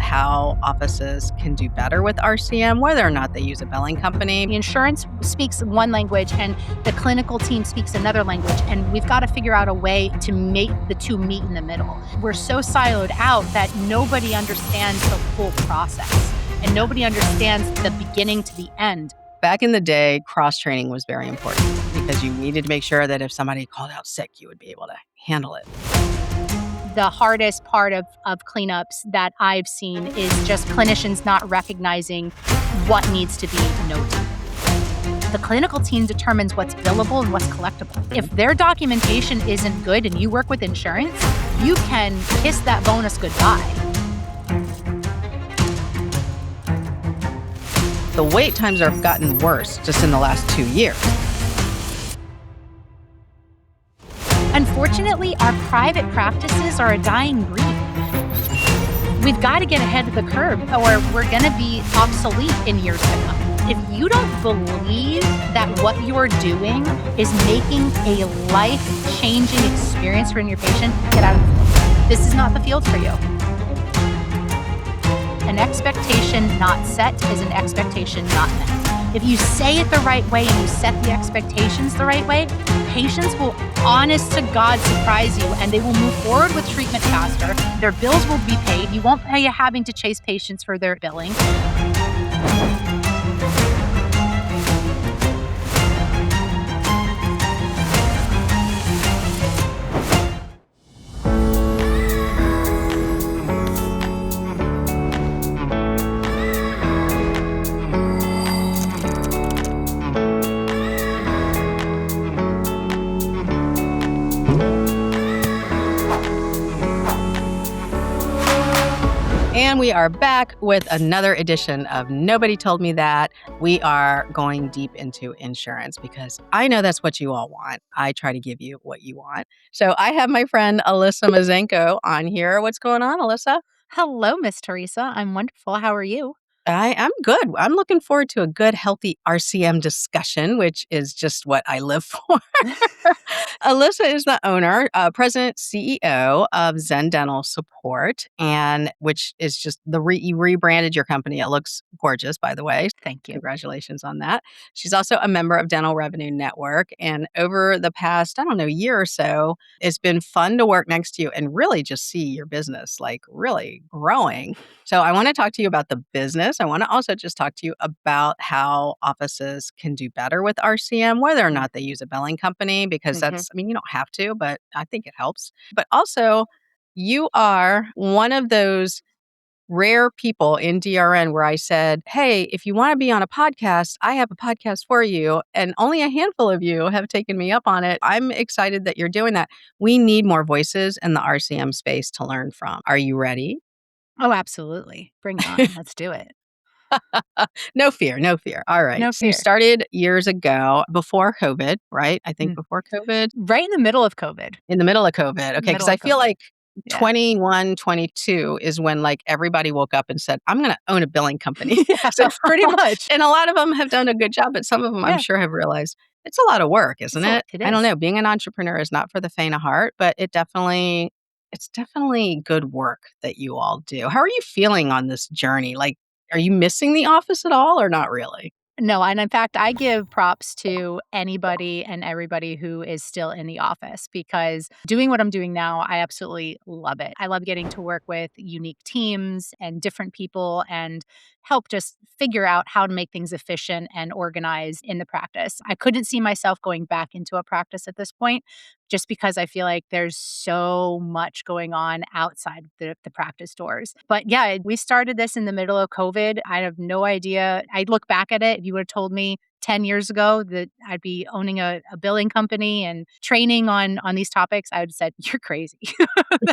how offices can do better with RCM, whether or not they use a billing company. The insurance speaks one language and the clinical team speaks another language, and we've got to figure out a way to make the two meet in the middle. We're so siloed out that nobody understands the full process and nobody understands the beginning to the end. Back in the day, cross-training was very important because you needed to make sure that if somebody called out sick, you would be able to handle it. The hardest part of cleanups that I've seen is just clinicians not recognizing what needs to be noted. The clinical team determines what's billable and what's collectible. If their documentation isn't good and you work with insurance, you can kiss that bonus goodbye. The wait times have gotten worse just in the last 2 years. Unfortunately, our private practices are a dying breed. We've got to get ahead of the curve or we're going to be obsolete in years to come. If you don't believe that what you're doing is making a life-changing experience for your patient, get out of the field. This is not the field for you. An expectation not set is an expectation not met. If you say it the right way and you set the expectations the right way, patients will, honest to God, surprise you and they will move forward with treatment faster. Their bills will be paid. You won't be having to chase patients for their billing. And we are back with another edition of Nobody Told Me That. We are going deep into insurance because I know that's what you all want. I try to give you what you want. So I have my friend Allyssa Mizenko on here. What's going on, Allyssa? Hello, Miss Teresa. I'm wonderful. How are you? I'm good. I'm looking forward to a good, healthy RCM discussion, which is just what I live for. Allyssa is the owner, president, CEO of Zen Dental Support, and which is just you rebranded your company. It looks gorgeous, by the way. Thank you. Congratulations on that. She's also a member of Dental Revenue Network, and over the past, year or so, it's been fun to work next to you and really just see your business like really growing. So I want to talk to you about the business. I want to also just talk to you about how offices can do better with RCM, whether or not they use a billing company, because you don't have to, but I think it helps. But also, you are one of those rare people in DRN where I said, hey, if you want to be on a podcast, I have a podcast for you. And only a handful of you have taken me up on it. I'm excited that you're doing that. We need more voices in the RCM space to learn from. Are you ready? Oh, absolutely. Bring it on. Let's do it. No fear. All right. No So you fear. started years ago before COVID, right? I think before COVID. Right in the middle of COVID. In the middle of COVID. Okay. Because I feel like Yeah. 21, 22 is when like everybody woke up and said, I'm going to own a billing company. Yeah, So pretty much. And a lot of them have done a good job, but some of them I'm sure have realized it's a lot of work, isn't it? It I don't is. know. Being an entrepreneur is not for the faint of heart, but it's definitely good work that you all do. How are you feeling on this journey? Like, are you missing the office at all or not really? No, and in fact, I give props to anybody and everybody who is still in the office because doing what I'm doing now, I absolutely love it. I love getting to work with unique teams and different people and help just figure out how to make things efficient and organized in the practice. I couldn't see myself going back into a practice at this point just because I feel like there's so much going on outside the practice doors. But yeah, we started this in the middle of COVID. I have no idea. I look back at it. If you would have told me 10 years ago that I'd be owning a billing company and training on these topics, I would have said, you're crazy.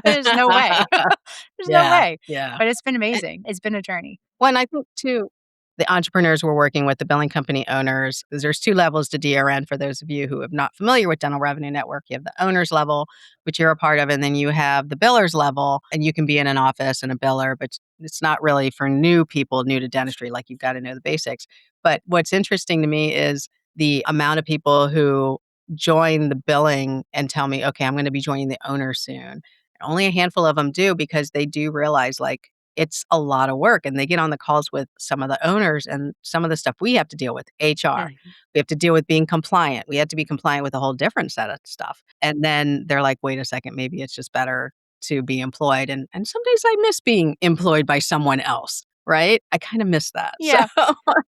There's no way. There's no way. Yeah. But it's been amazing. It's been a journey. Well, and I think too, the entrepreneurs we're working with, the billing company owners, there's 2 levels to DRN for those of you who are not familiar with Dental Revenue Network. You have the owners level, which you're a part of, and then you have the billers level, and you can be in an office and a biller, but it's not really for new people, new to dentistry, like you've got to know the basics. But what's interesting to me is the amount of people who join the billing and tell me, okay, I'm going to be joining the owner soon. Only a handful of them do because they do realize like, it's a lot of work. And they get on the calls with some of the owners and some of the stuff we have to deal with, HR. Mhm. We have to deal with being compliant. We have to be compliant with a whole different set of stuff. And then they're like, wait a second, maybe it's just better to be employed. And some days I miss being employed by someone else, right? I kind of miss that. So Yeah.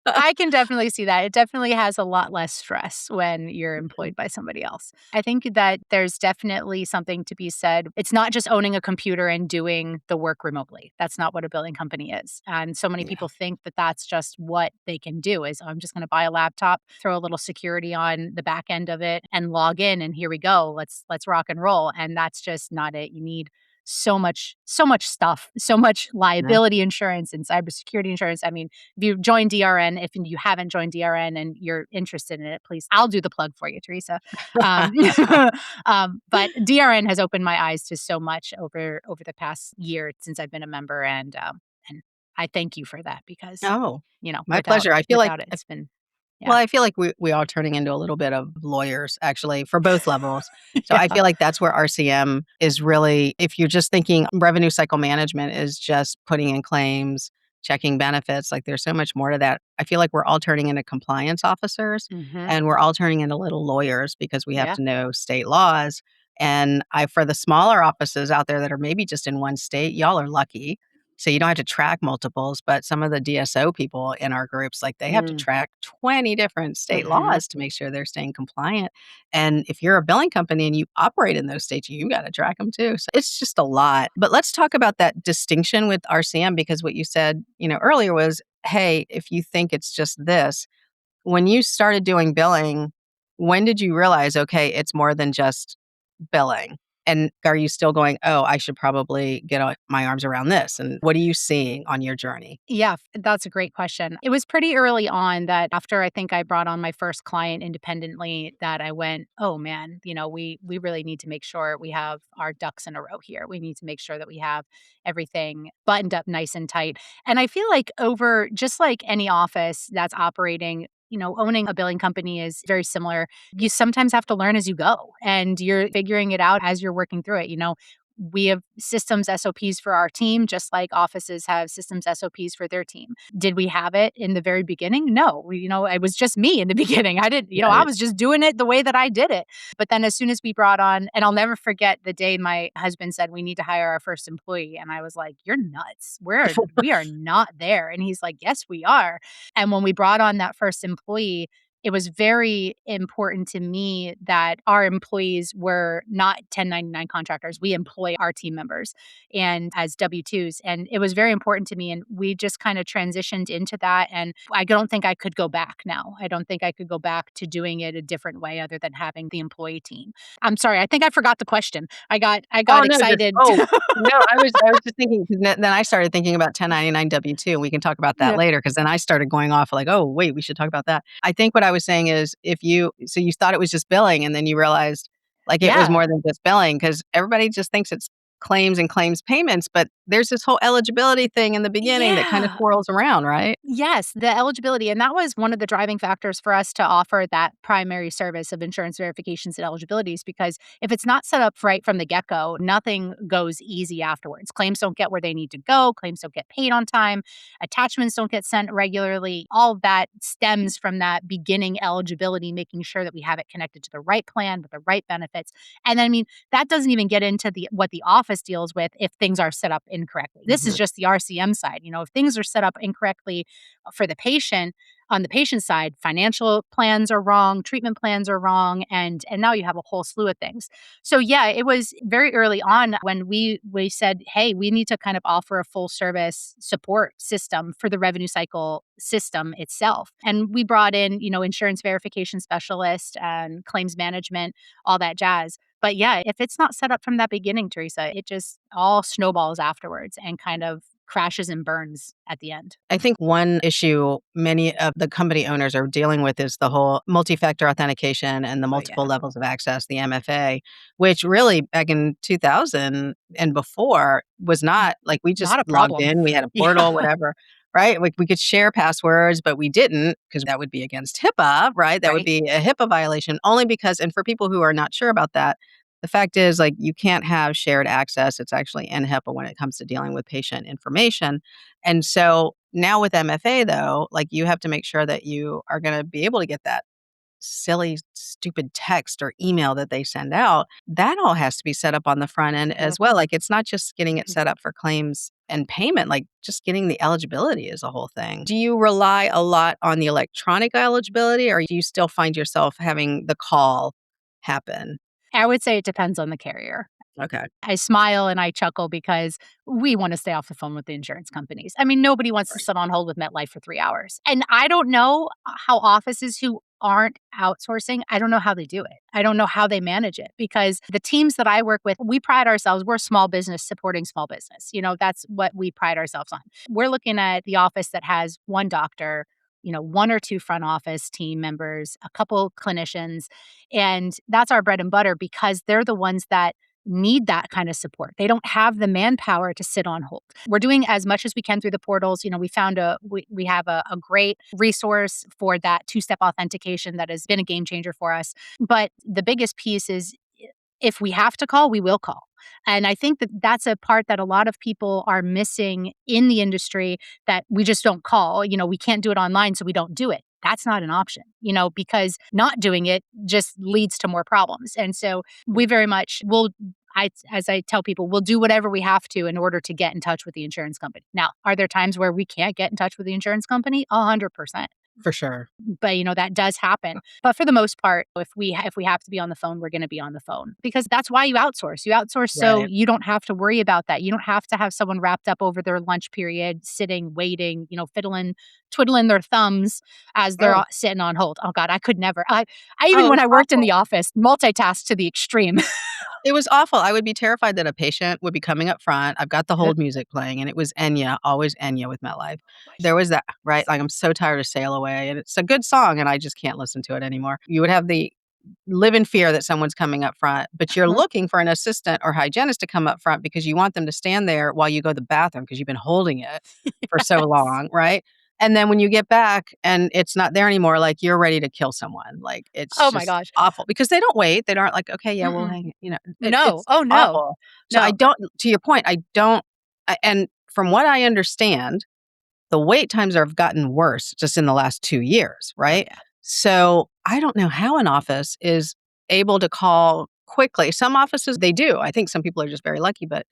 I can definitely see that. It definitely has a lot less stress when you're employed by somebody else. I think that there's definitely something to be said. It's not just owning a computer and doing the work remotely. That's not what a billing company is. And so many yeah. people think that that's just what they can do is I'm just going to buy a laptop, throw a little security on the back end of it and log in and here we go. Let's rock and roll. And that's just not it. You need so much stuff, so much Yeah. liability insurance and cybersecurity insurance. I mean, if you join DRN, if you haven't joined DRN and you're interested in it, please, I'll do the plug for you, Teresa. Um, but DRN has opened my eyes to so much over the past year since I've been a member, and I thank you for that because Oh, my without pleasure. I feel like without it, it's been Well, yeah I feel like we are turning into a little bit of lawyers actually for both levels. So I yeah feel like that's where RCM is really, if you're just thinking revenue cycle management is just putting in claims, checking benefits, like there's so much more to that. I feel like we're all turning into compliance officers hmm and we're all turning into little lawyers because we have yeah to know state laws. And for the smaller offices out there that are maybe just in one state, y'all are lucky. So you don't have to track multiples, but some of the DSO people in our groups, like they have to mm, track 20 different state hmm laws to make sure they're staying compliant. And if you're a billing company and you operate in those states, you got to track them too. So it's just a lot. But let's talk about that distinction with RCM because what you said, earlier was, hey, if you think it's just this, when you started doing billing, when did you realize, okay, it's more than just billing? And are you still going, oh, I should probably get my arms around this? And what are you seeing on your journey? Yeah, that's a great question. It was pretty early on that after I think I brought on my first client independently that I went, "Oh man, we really need to make sure we have our ducks in a row here. We need to make sure that we have everything buttoned up nice and tight." And I feel like over just like any office that's operating owning a billing company is very similar. You sometimes have to learn as you go and you're figuring it out as you're working through it. We have systems SOPs for our team, just like offices have systems SOPs for their team. Did we have it in the very beginning? No. It was just me in the beginning. I didn't, I Right. was just doing it the way that I did it. But then as soon as we brought on, and I'll never forget the day my husband said we need to hire our first employee. And I was like, you're nuts. We are not there. And he's like, yes, we are. And when we brought on that first employee, it was very important to me that our employees were not 1099 contractors. We employ our team members and as W-2s. And it was very important to me. And we just kind of transitioned into that. And I don't think I could go back now. I don't think I could go back to doing it a different way other than having the employee team. I'm sorry. I think I forgot the question. I got Oh, no, just excited. no, I was just thinking 'cause then I started thinking about 1099 W-2, and we can talk about that Yeah. later because then I started going off like, "Oh, wait, we should talk about that." I think what I was saying is you thought it was just billing, and then you realized, like, it was Yeah. more than just billing because everybody just thinks it's claims and claims payments, but there's this whole eligibility thing in the beginning that kinda Yeah. swirls around, right? Yes, the eligibility, and that was one of the driving factors for us to offer that primary service of insurance verifications and eligibilities because if it's not set up right from the get-go, nothing goes easy afterwards. Claims don't get where they need to go, claims don't get paid on time, attachments don't get sent regularly. All of that stems from that beginning eligibility, making sure that we have it connected to the right plan with the right benefits. And then, I mean, that doesn't even get into the what the office deals with if things are set up incorrectly. This is Mhm. just the RCM side. If things are set up incorrectly for the patient, on the patient side, financial plans are wrong, treatment plans are wrong, and now you have a whole slew of things. So yeah, it was very early on when we said, hey, we need to kind of offer a full service support system for the revenue cycle system itself. And we brought in, insurance verification specialist and claims management, all that jazz. But yeah, if it's not set up from that beginning, Teresa, it just all snowballs afterwards and kind of crashes and burns at the end. I think one issue many of the company owners are dealing with is the whole multi-factor authentication and the Oh, multiple yeah. levels of access, the MFA, which really back in 2000 and before was not like we just Not a logged problem. in, we had a Yeah. portal, whatever, right? Like we could share passwords, but we didn't because that would be against HIPAA, right? That would Right. be a HIPAA violation only because, and for people who are not sure about that, The fact is, like, you can't have shared access. It's actually in HIPAA when it comes to dealing with patient information. And so now with MFA, though, like, you have to make sure that you are going to be able to get that silly, stupid text or email that they send out. That all has to be set up on the front end Yep. as well. Like, it's not just getting it Mhm. set up for claims and payment, like, just getting the eligibility is a whole thing. Do you rely a lot on the electronic eligibility, or do you still find yourself having the call happen? I would say it depends on the carrier. Okay. I smile and I chuckle because we want to stay off the phone with the insurance companies. I mean, nobody wants to sit on hold with MetLife for 3 hours. And I don't know how offices who aren't outsourcing, I don't know how they do it. I don't know how they manage it because the teams that I work with, we pride ourselves, we're a small business supporting small business. That's what we pride ourselves on. We're looking at the office that has one doctor, one or two front office team members, a couple clinicians, and that's our bread and butter because they're the ones that need that kind of support. They don't have the manpower to sit on hold. We're doing as much as we can through the portals. We found we have a great resource for that two-step authentication that has been a game changer for us. But the biggest piece is if we have to call, we will call. And I think that that's a part that a lot of people are missing in the industry that we just don't call. We can't do it online, so we don't do it. That's not an option, because not doing it just leads to more problems. And so we very much will as I tell people, we'll do whatever we have to in order to get in touch with the insurance company. Now, are there times where we can't get in touch with the insurance company? 100%. For sure. But, that does happen. But for the most part, if we have to be on the phone, we're gonna be on the phone because that's why you outsource. You outsource so Right. you don't have to worry about that. You don't have to have someone wrapped up over their lunch period, sitting, waiting, fiddling, twiddling their thumbs as they're Oh, sitting on hold. Oh god, I could never. I even oh, it when was I worked in awful. the office, multitask to the extreme. It was awful. I would be terrified that a patient would be coming up front. I've got the hold music playing, and it was Enya, always Enya with MetLife. There was that, right? Like, I'm so tired of Sail Away, and it's a good song, and I just can't listen to it anymore. You would have the live in fear that someone's coming up front, but you're Uh-huh. looking for an assistant or hygienist to come up front because you want them to stand there while you go to the bathroom because you've been holding it for so Yes. long, right? And then when you get back and it's not there anymore, like, you're ready to kill someone. Like, it's Oh my just gosh. awful because they don't wait. They aren't like, "Okay, yeah, we'll Mm-mm. hang," No. it's Oh, no. awful. So I No. don't, to your point, I don't, and from what I understand, the wait times have gotten worse just in the last 2 years, Oh, right? yeah. So, I don't know how an office is able to call quickly. Some offices, they do. I think some people are just very lucky, but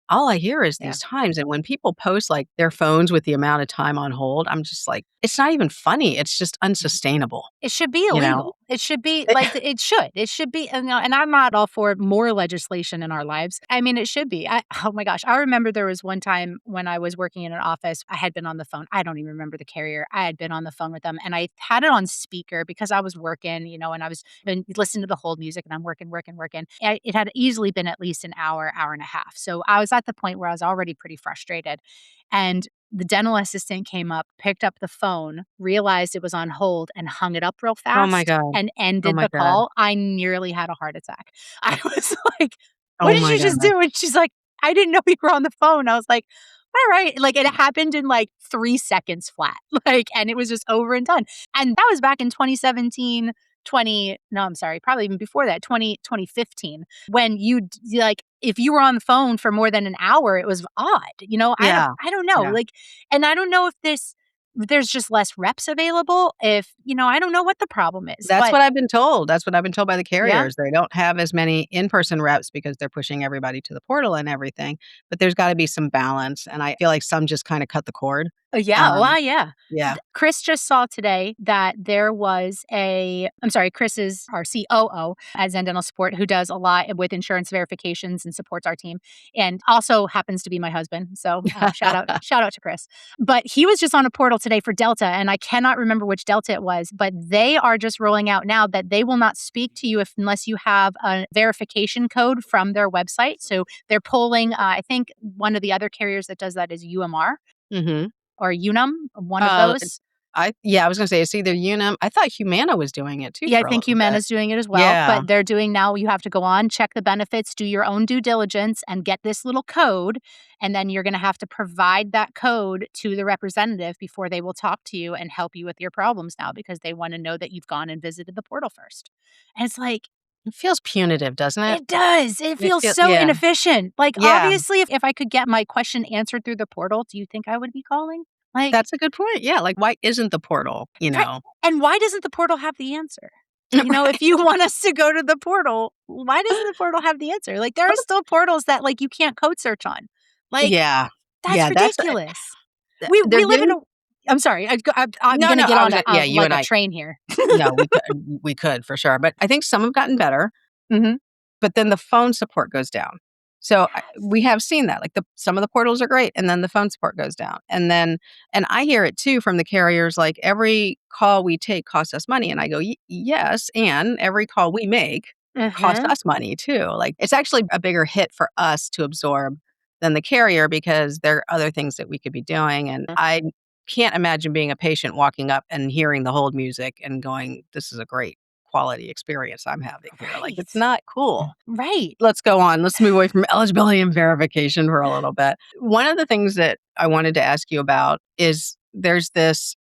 all I hear is Yeah. these times, and when people post, like, their phones with the amount of time on hold, I'm just like, it's not even funny, it's just unsustainable, It should be you know? illegal. It should be like it should. It should be, and I'm not all for more legislation in our lives. I mean, it should be. Oh my gosh, I remember there was one time when I was working in an office. I had been on the phone. I don't even remember the carrier. I had been on the phone with them, and I had it on speaker because I was working, and I was been listening to the hold music, and I'm working, working, working. And it had easily been at least an hour, hour and a half. So I was at the point where I was already pretty frustrated, and the dental assistant came up, picked up the phone, realized it was on hold, and hung it up real Oh my fast god. and Oh ended my the god. call. I nearly had a heart attack. I was like, "What Oh did my you just god. do?" And she's like, "I didn't know you were on the phone." I was like, "All right." Like, it happened in, like, 3 seconds flat, and it was just over and done. And that was back in 2017, 20 no, I'm sorry, probably even before that, 2015, when like, if you were on the phone for more than an hour, it was odd, Yeah. I don't know, Yeah. like, and I don't know if there's just less reps available, if I don't know what the problem is, That's but what I've been told. That's what I've been told by the yeah. carriers. They don't have as many in-person reps because they're pushing everybody to the portal and everything, but there's gotta be some balance, and I feel like some just kinda cut the cord. Yeah, Um, well, yeah. yeah. Chris just saw today that there was I'm sorry, Chris is our COO at Zen Dental Support, who does a lot with insurance verifications and supports our team, and also happens to be my husband. So shout out to Chris. But he was just on a portal today for Delta, and I cannot remember which Delta it was, but they are just rolling out now that they will not speak to you unless you have a verification code from their website. So they're pulling. I think one of the other carriers that does that is UMR Mhm. or Unum, one of Uh, those. I was gonna say it's either Unum. I thought Humana was doing it too Yeah, I for a think little bit. Humana's doing it as well, Yeah. but they're doing now you have to go on, check the benefits, do your own due diligence, and get this little code, and then you're gonna have to provide that code to the representative before they will talk to you and help you with your problems now because they wanna know that you've gone and visited the portal first. And it's like, It feels punitive, doesn't it? It does. It It feels feel so yeah. inefficient. Like, Yeah. obviously, if I could get my question answered through the portal, do you think I would be calling? Like, That's a good point. Yeah, like, why isn't the portal, you right. know? And why doesn't the portal have the answer? You know, if you want us to go to the portal, why doesn't the portal have the answer? Like, there are still portals that, like, you can't code search on. Like, Yeah. that's Yeah, that's ridiculous. We they're live in getting a I'm sorry, I'm no, gonna no, get I on was yeah, you like and a I train here. no, we could for sure, but I think some have gotten better. Mhm. But then the phone support goes down. So we have seen that, like some of the portals are great, and then the phone support goes down, and I hear it too from the carriers. Like every call we take costs us money, and I go, Yes, and every call we make costs Mhm. us money too. Like it's actually a bigger hit for us to absorb than the carrier because there are other things that we could be doing, and I can't imagine being a patient walking up and hearing the hold music and going, "This is a great quality experience I'm having here." Like, it's Right. not cool. Right. Let's go on. Let's move away from eligibility and verification for a little bit. One of the things that I wanted to ask you about is there's this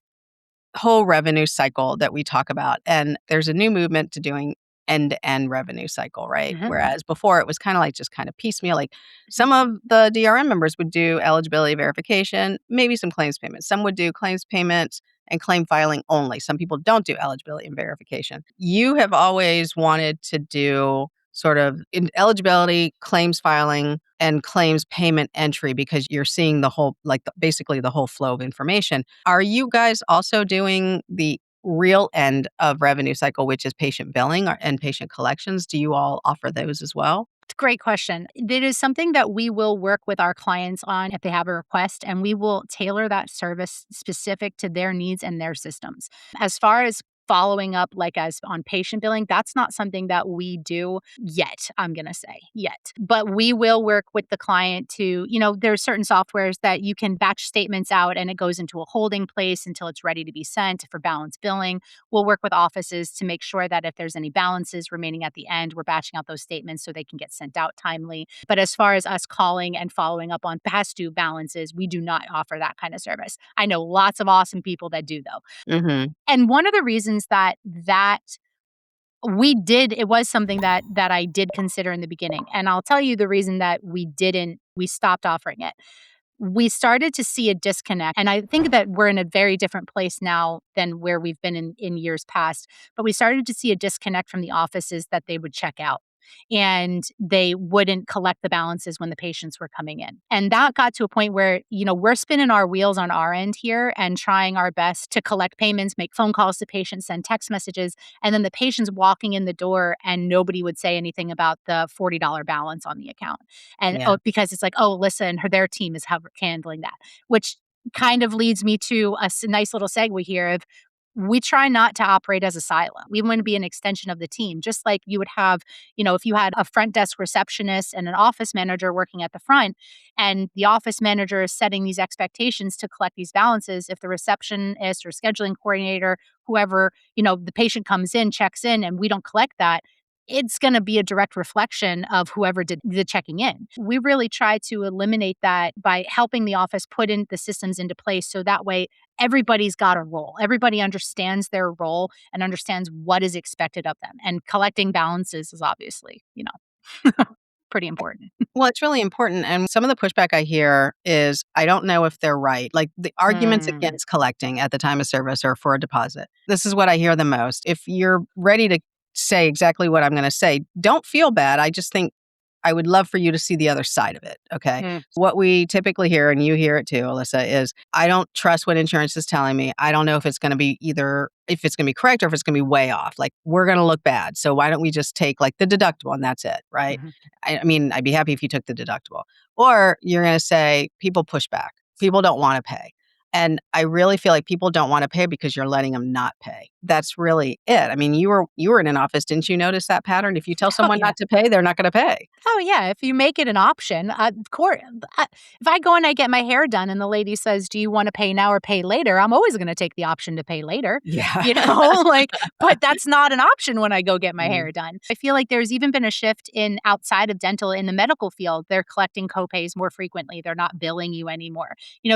whole revenue cycle that we talk about, and there's a new movement to doing end-to-end revenue cycle, right? Mhm. Whereas before it was kind of like just kind of piecemeal. Like some of the DRM members would do eligibility verification, maybe some claims payments. Some would do claims payments and claim filing only. Some people don't do eligibility and verification. You have always wanted to do sort of eligibility, claims filing, and claims payment entry because you're seeing the whole, like basically the whole flow of information. Are you guys also doing the real end of revenue cycle, which is patient billing and patient collections? Do you all offer those as well? It's a great question. It is something that we will work with our clients on if they have a request, and we will tailor that service specific to their needs and their systems. As far as following up, like as on patient billing, that's not something that we do yet, I'm going to say yet. But we will work with the client to, there's certain softwares that you can batch statements out and it goes into a holding place until it's ready to be sent for balance billing. We'll work with offices to make sure that if there's any balances remaining at the end, we're batching out those statements so they can get sent out timely. But as far as us calling and following up on past due balances, we do not offer that kind of service. I know lots of awesome people that do, though. Mhm. And one of the reasons that we did it was something that I did consider in the beginning. And I'll tell you the reason that we stopped offering it. We started to see a disconnect. And I think that we're in a very different place now than where we've been in years past. But we started to see a disconnect from the offices that they would check out and they wouldn't collect the balances when the patients were coming in. And that got to a point where, we're spinning our wheels on our end here and trying our best to collect payments, make phone calls to patients, send text messages. And then the patient's walking in the door and nobody would say anything about the $40 balance on the account. And Yeah. because it's like, oh, Alyssa and their team is handling that, which kind of leads me to a nice little segue here of we try not to operate as a silo. We want to be an extension of the team, just like you would have, if you had a front desk receptionist and an office manager working at the front, and the office manager is setting these expectations to collect these balances. If the receptionist or scheduling coordinator, whoever, the patient comes in, checks in, and we don't collect that, it's going to be a direct reflection of whoever did the checking in. We really try to eliminate that by helping the office put in the systems into place so that way everybody's got a role. Everybody understands their role and understands what is expected of them. And collecting balances is obviously, pretty important. Well, it's really important, and some of the pushback I hear is, I don't know if they're right. Like, the arguments Mm, against collecting at the time of service or for a deposit. This is what I hear the most. If you're ready to say exactly what I'm gonna say, don't feel bad. I just think I would love for you to see the other side of it, okay? mm, What we typically hear, and you hear it too, Alyssa, is, "I don't trust what insurance is telling me. I don't know if it's gonna be if it's gonna be correct or if it's gonna be way off. Like, we're gonna look bad, so why don't we just take, like, the deductible and that's it," right? mhm. I mean, I'd be happy if you took the deductible. Or you're gonna say, "People push back. People don't wanna pay." And I really feel like people don't wanna pay because you're letting them not pay. That's really it. I mean, you were in an office, didn't you notice that pattern? If you tell Oh, someone yeah. not to pay, they're not gonna pay. Oh, yeah, if you make it an option, of course. If I go and I get my hair done and the lady says, "Do you wanna pay now or pay later?" I'm always gonna take the option to pay later, Yeah. like, but that's not an option when I go get my Mm. hair done. I feel like there's even been a shift in outside of dental in the medical field, they're collecting copays more frequently, they're not billing you anymore.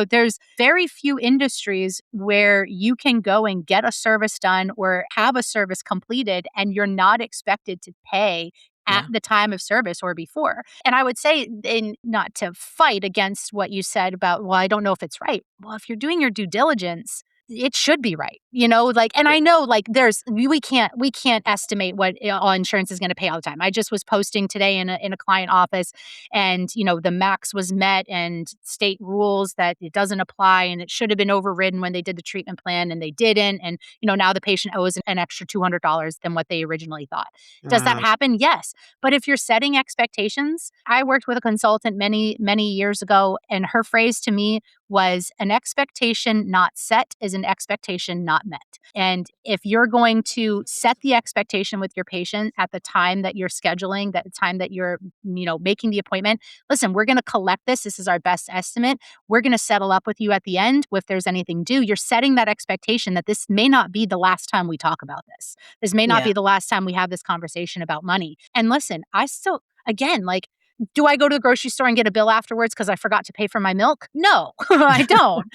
There's very few industries where you can go and get a service done or have a service completed and you're not expected to pay at Yeah. the time of service or before. And I would say, and not to fight against what you said about, well, I don't know if it's right. Well, if you're doing your due diligence, it should be right, like, and I know, like, we can't estimate what all insurance is going to pay all the time. I just was posting today in a client office, and the max was met, and state rules that it doesn't apply, and it should have been overridden when they did the treatment plan, and they didn't, and now the patient owes an extra $200 than what they originally thought. Does that Uh, happen? Yes, but if you're setting expectations, I worked with a consultant many years ago, and her phrase to me was, an expectation not set is an expectation not met. And if you're going to set the expectation with your patient at the time that you're scheduling, that the time that you're, making the appointment, listen, we're going to collect this. This is our best estimate. We're going to settle up with you at the end if there's anything due. You're setting that expectation that this may not be the last time we talk about this. This may not yeah. be the last time we have this conversation about money. And listen, I still, again, like, do I go to the grocery store and get a bill afterwards because I forgot to pay for my milk? No, I don't.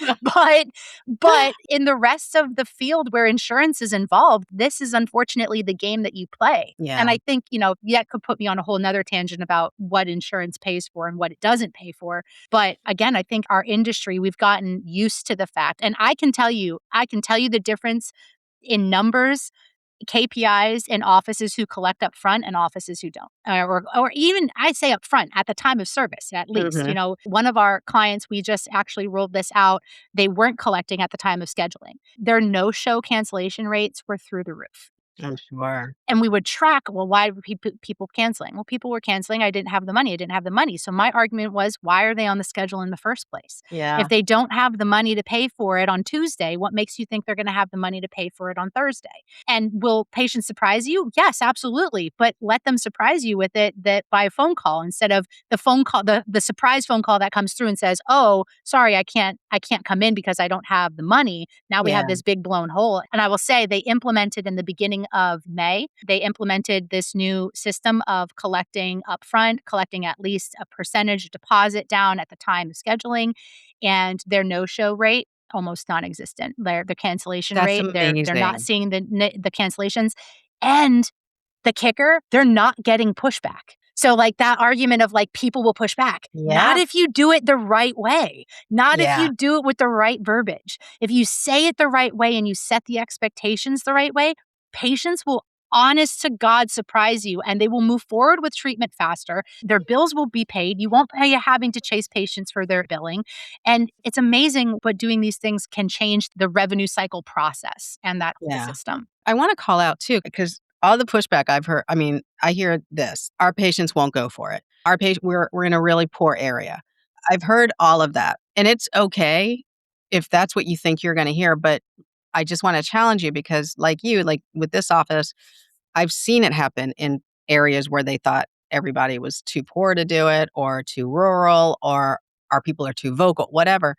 But in the rest of the field where insurance is involved, this is unfortunately the game that you play. And Yeah. I think, that could put me on a whole nother tangent about what insurance pays for and what it doesn't pay for. But again, I think our industry, we've gotten used to the fact, and I can tell you the difference in numbers, KPIs in offices who collect up front and offices who don't. Or even I'd say up front at the time of service, at least. Mhm. One of our clients, we just actually rolled this out. They weren't collecting at the time of scheduling. Their no-show cancellation rates were through the roof. I'm sure. And we would track, well, why were people canceling? Well, people were canceling. I didn't have the money. I didn't have the money. So my argument was, why are they on the schedule in the first place? If Yeah. they don't have the money to pay for it on Tuesday, what makes you think they're going to have the money to pay for it on Thursday? And will patients surprise you? Yes, absolutely. But let them surprise you with it that by a phone call instead of the phone call, the surprise phone call that comes through and says, oh, sorry, I can't come in because I don't have the money. Now we Yeah. have this big blown hole. And I will say they implemented in the beginning of May, they implemented this new system of collecting upfront, collecting at least a percentage deposit down at the time of scheduling, and their no-show rate almost non-existent. Their cancellation That's rate, they're not amazing. seeing the cancellations. And the kicker, they're not getting pushback. So, like, that argument of, like, people will push back. Not Yeah. if you do it the right way. Not if Yeah. you do it with the right verbiage. If you say it the right way and you set the expectations the right way, patients will, honest to God, surprise you, and they will move forward with treatment faster. Their bills will be paid. You won't be having to chase patients for their billing. And it's amazing what doing these things can change the revenue cycle process and that whole Yeah. system. I wanna call out too, because all the pushback I've heard, I mean, I hear this, "Our patients won't go for it. Our patient, we're in a really poor area." I've heard all of that, and it's okay if that's what you think you're gonna hear, but I just wanna challenge you because like you, like with this office, I've seen it happen in areas where they thought everybody was too poor to do it or too rural or our people are too vocal, whatever.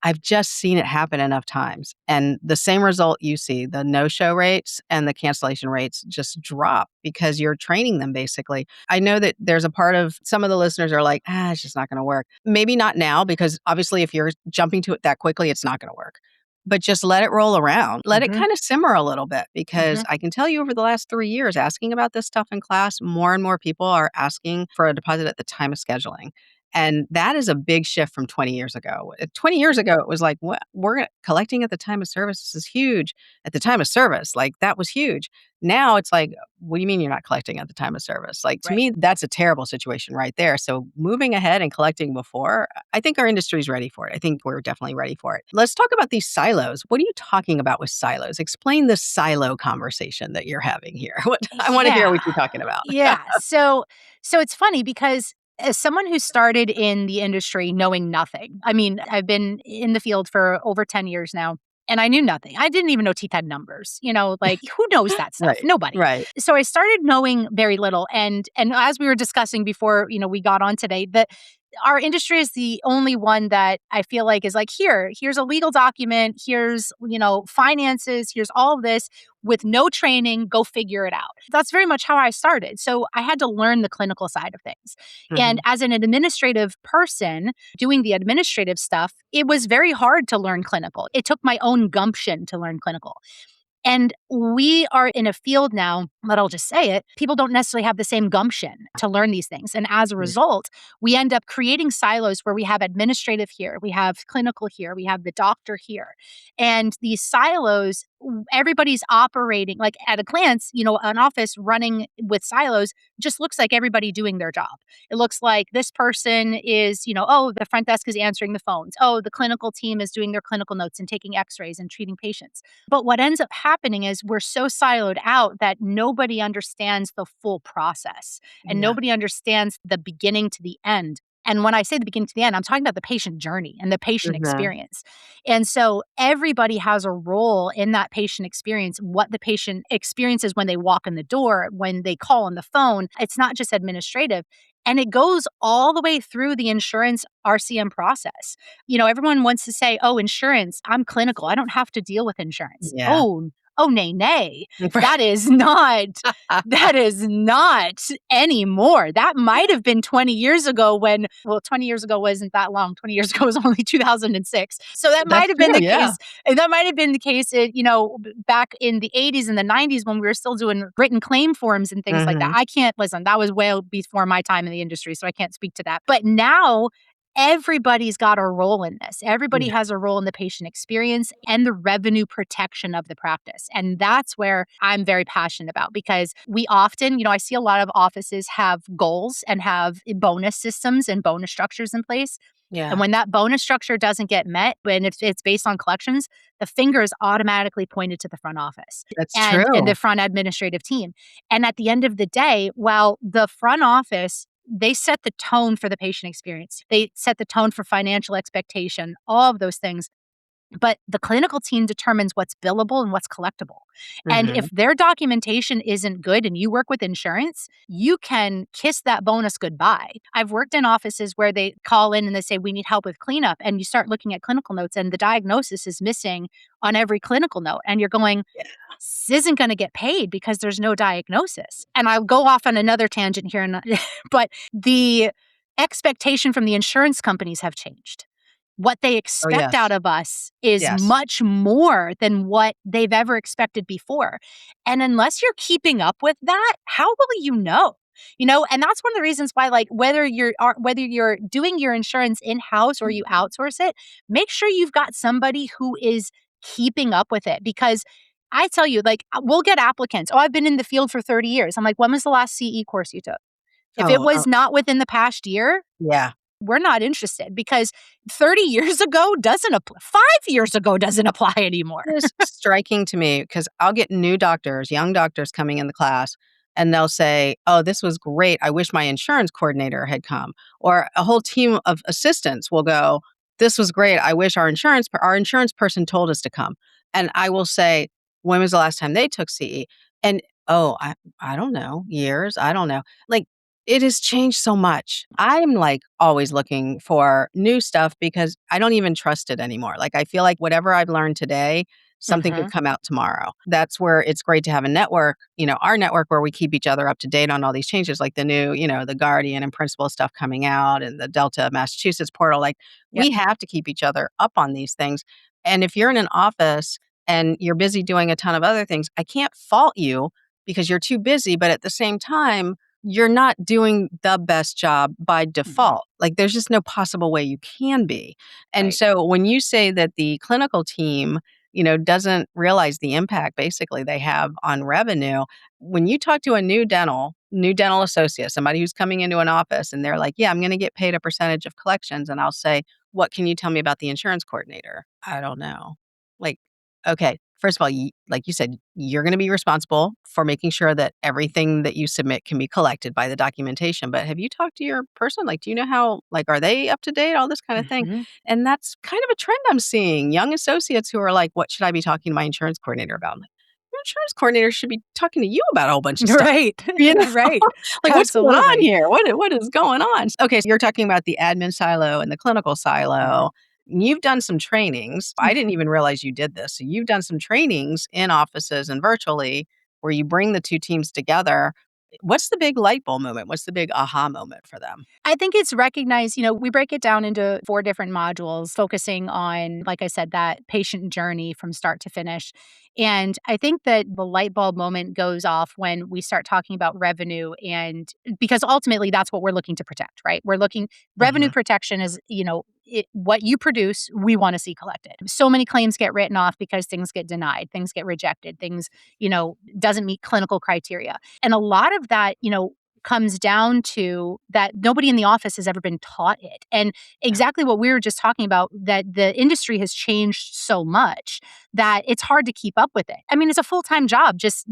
I've just seen it happen enough times, and the same result you see, the no-show rates and the cancellation rates just drop because you're training them basically. I know that there's a part of some of the listeners are like, "Ah, it's just not gonna work." Maybe not now because obviously if you're jumping to it that quickly, it's not gonna work. But just let it roll around. Let it Mhm, kinda simmer a little bit because mhm. I can tell you over the last 3 years asking about this stuff in class, more and more people are asking for a deposit at the time of scheduling. And that is a big shift from 20 years ago. 20 years ago, it was like, "What? We're collecting at the time of service. This is huge." At the time of service, like, that was huge. Now it's like, "What do you mean you're not collecting at the time of service?" Like, to Right. me, that's a terrible situation right there. So moving ahead and collecting before, I think our industry is ready for it. I think we're definitely ready for it. Let's talk about these silos. What are you talking about with silos? Explain the silo conversation that you're having here. What I wanna hear Yeah. what you're talking about. Yeah. So it's funny because as someone who started in the industry knowing nothing, I mean, I've been in the field for over 10 years now, and I knew nothing. I didn't even know teeth had numbers, like, who knows that stuff? Right, Nobody. right. So I started knowing very little. And as we were discussing before, we got on today, that our industry is the only one that I feel like is like, here's a legal document, here's, finances, here's all of this with no training, go figure it out. That's very much how I started. So I had to learn the clinical side of things. And Mhm. as an administrative person doing the administrative stuff, it was very hard to learn clinical. It took my own gumption to learn clinical. And we are in a field now, but I'll just say it, people don't necessarily have the same gumption to learn these things. And as a Yeah. result, we end up creating silos where we have administrative here, we have clinical here, we have the doctor here. And these silos, everybody's operating like at a glance, an office running with silos just looks like everybody doing their job. It looks like this person is, oh, the front desk is answering the phones. Oh, the clinical team is doing their clinical notes and taking x rays and treating patients. But what ends up happening is we're so siloed out that nobody understands the full process and Yeah. nobody understands the beginning to the end. And when I say the beginning to the end, I'm talking about the patient journey and the patient Mhm. experience. And so everybody has a role in that patient experience, what the patient experiences when they walk in the door, when they call on the phone. It's not just administrative. And it goes all the way through the insurance RCM process. Everyone wants to say, "Oh, insurance, I'm clinical. I don't have to deal with insurance." Yeah. Oh, nay, nay. That is not that is not anymore. That might have been 20 years ago 20 years ago wasn't that long. 20 years ago was only 2006. So that might That's have been true, the yeah. case. And that might have been the case, back in the 80s and the 90s when we were still doing written claim forms and things like that. Mhm. I can't listen. That was way before my time in the industry, so I can't speak to that. But now everybody's got a role in this. Everybody Yeah. has a role in the patient experience and the revenue protection of the practice. And that's where I'm very passionate about because we often, I see a lot of offices have goals and have bonus systems and bonus structures in place. And Yeah. when that bonus structure doesn't get met, when it's based on collections, the finger is automatically pointed to the front office That's and the true. front administrative team. And at the end of the day, while the front office they set the tone for the patient experience. They set the tone for financial expectation, all of those things. But the clinical team determines what's billable and what's collectible. And if Mhm. their documentation isn't good and you work with insurance, you can kiss that bonus goodbye. I've worked in offices where they call in and they say, we need help with cleanup. And you start looking at clinical notes and the diagnosis is missing on every clinical note. And you're going, Yeah. this isn't going to get paid because there's no diagnosis. And I'll go off on another tangent here, but the expectation from the insurance companies have changed. What they Oh, expect out yes. of us is Yes. much more than what they've ever expected before. And unless you're keeping up with that, how will you know? And that's one of the reasons why, like, whether you're doing your insurance in house or you outsource it, make sure you've got somebody who is keeping up with it because I tell you, like, we'll get applicants. Oh, I've been in the field for 30 years. I'm like, when was the last CE course you took? If it Oh, was not within the past year, yeah. we're not interested because 30 years ago doesn't apply. 5 years ago doesn't apply anymore. It is striking to me because I'll get new doctors, young doctors coming in the class, and they'll say, "Oh, this was great. I wish my insurance coordinator had come." Or a whole team of assistants will go, "This was great. I wish our insurance person told us to come." And I will say, "When was the last time they took CE?" And, "Oh, I don't know, years. I don't know." Like, it has changed so much. I'm, like, always looking for new stuff because I don't even trust it anymore. Like, I feel like whatever I've learned today, something could Mhm. come out tomorrow. That's where it's great to have a network, our network where we keep each other up to date on all these changes, like the new, the Guardian and Principal stuff coming out and the Delta Massachusetts portal. Like, Yep. we have to keep each other up on these things. And if you're in an office and you're busy doing a ton of other things, I can't fault you because you're too busy. But at the same time, you're not doing the best job by Mhm. default. Like, there's just no possible way you can be. And Right. so when you say that the clinical team, doesn't realize the impact basically they have on revenue, when you talk to a new dental associate, somebody who's coming into an office and they're like, "Yeah, I'm going to get paid a percentage of collections." And I'll say, "What can you tell me about the insurance coordinator?" "I don't know." Like, okay, first of all, like you said, you're going to be responsible for making sure that everything that you submit can be collected by the documentation. But have you talked to your person? Like, do you know how, like, are they up to date? All this kind of thing. Mhm. And that's kind of a trend I'm seeing. Young associates who are like, what should I be talking to my insurance coordinator about? I'm like, insurance coordinator should be talking to you about a whole bunch of stuff. Right. You know, Right. like what's going on Absolutely. here? What is going on? Okay, so you're talking about the admin silo and the clinical Mhm. silo. You've done some trainings. I didn't even realize you did this. So you've done some trainings in offices and virtually where you bring the two teams together. What's the big light bulb moment? What's the big aha moment for them? I think it's recognized, we break it down into 4 different modules focusing on, like I said, that patient journey from start to finish. And I think that the light bulb moment goes off when we start talking about revenue and because ultimately that's what we're looking to protect, right? We're looking revenue Mhm. protection is, what you produce, we want to see collected. So many claims get written off because things get denied, things get rejected, things, doesn't meet clinical criteria. And a lot of that, comes down to that nobody in the office has ever been taught it. And Yeah. exactly what we were just talking about, that the industry has changed so much that it's hard to keep up with it. I mean, it's a full-time job just,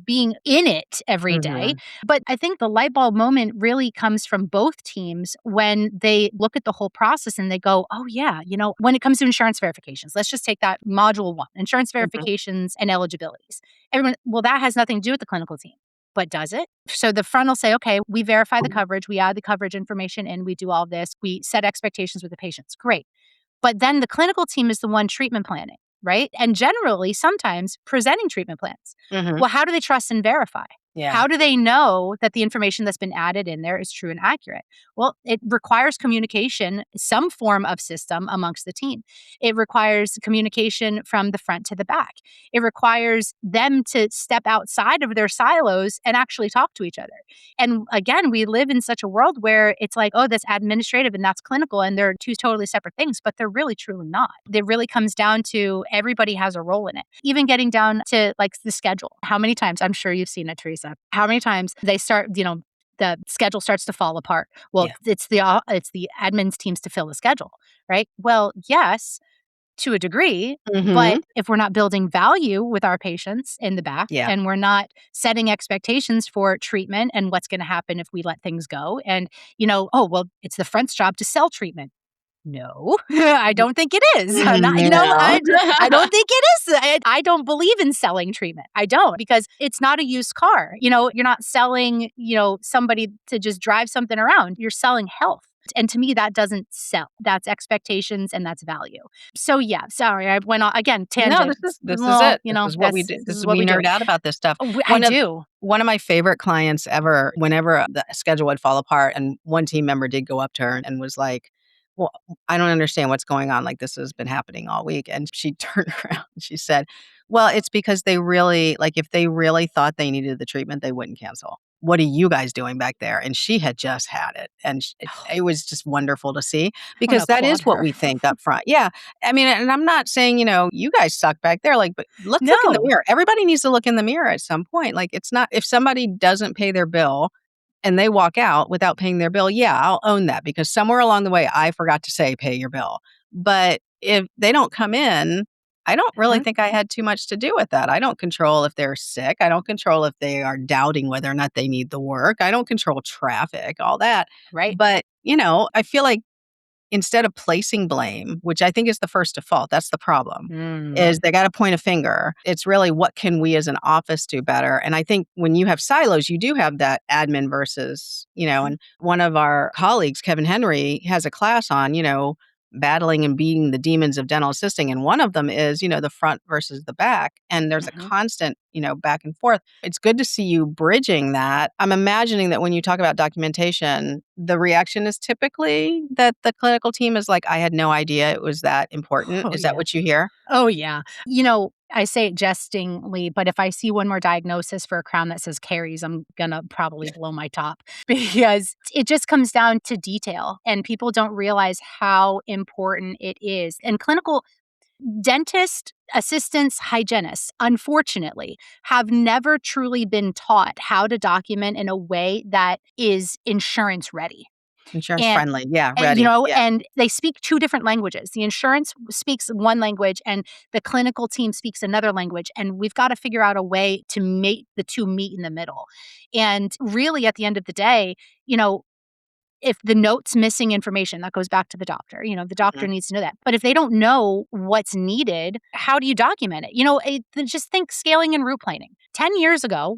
being in it every day. Mhm. But I think the light bulb moment really comes from both teams when they look at the whole process and they go, oh, yeah, when it comes to insurance verifications, let's just take that module 1, insurance Mhm. verifications and eligibilities. Everyone, well, that has nothing to do with the clinical team. But does it? So the front will say, okay, we verify the coverage, we add the coverage information in, we do all this, we set expectations with the patients. Great. But then the clinical team is the one treatment planning, right? And generally, sometimes presenting treatment plans. Mhm. Well, how do they trust and verify? Yeah. How do they know that the information that's been added in there is true and accurate? Well, it requires communication, some form of system amongst the team. It requires communication from the front to the back. It requires them to step outside of their silos and actually talk to each other. And again, we live in such a world where it's like, oh, that's administrative and that's clinical, and they're two totally separate things, but they're really truly not. It really comes down to everybody has a role in it. Even getting down to like the schedule. How many times, I'm sure you've seen it, Teresa, how many times they start, the schedule starts to fall apart. Well, Yeah. it's the admin's teams to fill the schedule, right? Well, yes, to a degree, but Mhm. if we're not building value with our patients in the back Yeah. and we're not setting expectations for treatment and what's going to happen if we let things go and, oh, well, it's the front's job to sell treatment. No, I don't think it is. I'm not, No. I don't think it is. I don't believe in selling treatment. I don't because it's not a used car. You're not selling, somebody to just drive something around. You're selling health. And to me, that doesn't sell. That's expectations and that's value. So yeah, sorry, I went on again No, tangent. this is Well, it. This is what we that's do. this This is is what we we do. nerd out about this stuff. I do. One of my favorite clients ever, whenever the schedule would fall apart and one team member did go up to her and was like, "Well, I don't understand what's going on. Like this has been happening all week." And she turned around and she said, "Well, it's because they really like if they really thought they needed the treatment, they wouldn't cancel. What are you guys doing back there?" And she had just had it, and it was just wonderful to see I want to because that is applaud what her. we think up front. Yeah, I mean, and I'm not saying, you guys suck back there, like, but let's look in the No, mirror. Everybody needs to look in the mirror at some point. Like, it's not if somebody doesn't pay their bill and they walk out without paying their bill, yeah, I'll own that because somewhere along the way, I forgot to say, pay your bill. But if they don't come in, I don't really Mhm. think I had too much to do with that. I don't control if they're sick. I don't control if they are doubting whether or not they need the work. I don't control traffic, all that. Right. But, I feel like instead of placing blame, which I think is the first default, that's the problem, Mm. is they gotta point a finger. It's really what can we as an office do better? And I think when you have silos, you do have that admin versus, Mhm. and one of our colleagues, Kevin Henry, has a class on, battling and beating the demons of dental assisting. And one of them is, the front versus the back. And there's a Mhm. constant, back and forth. It's good to see you bridging that. I'm imagining that when you talk about documentation, the reaction is typically that the clinical team is like, I had no idea it was that important. Oh, Is that yeah. what you hear? Oh, yeah. I say it jestingly, but if I see one more diagnosis for a crown that says caries, I'm gonna probably blow my top because it just comes down to detail and people don't realize how important it is. And clinical dentists, assistants, hygienists, unfortunately, have never truly been taught how to document in a way that is insurance ready. Insurance And friendly. Yeah, ready. Yeah. and they speak 2 different languages. The insurance speaks one language and the clinical team speaks another language, and we've gotta figure out a way to make the 2 meet in the middle. And really, at the end of the day, you know, if the note's missing information, that goes back to the doctor. The doctor Mhm. needs to know that. But if they don't know what's needed, how do you document it? Just think scaling and route planning. 10 years ago,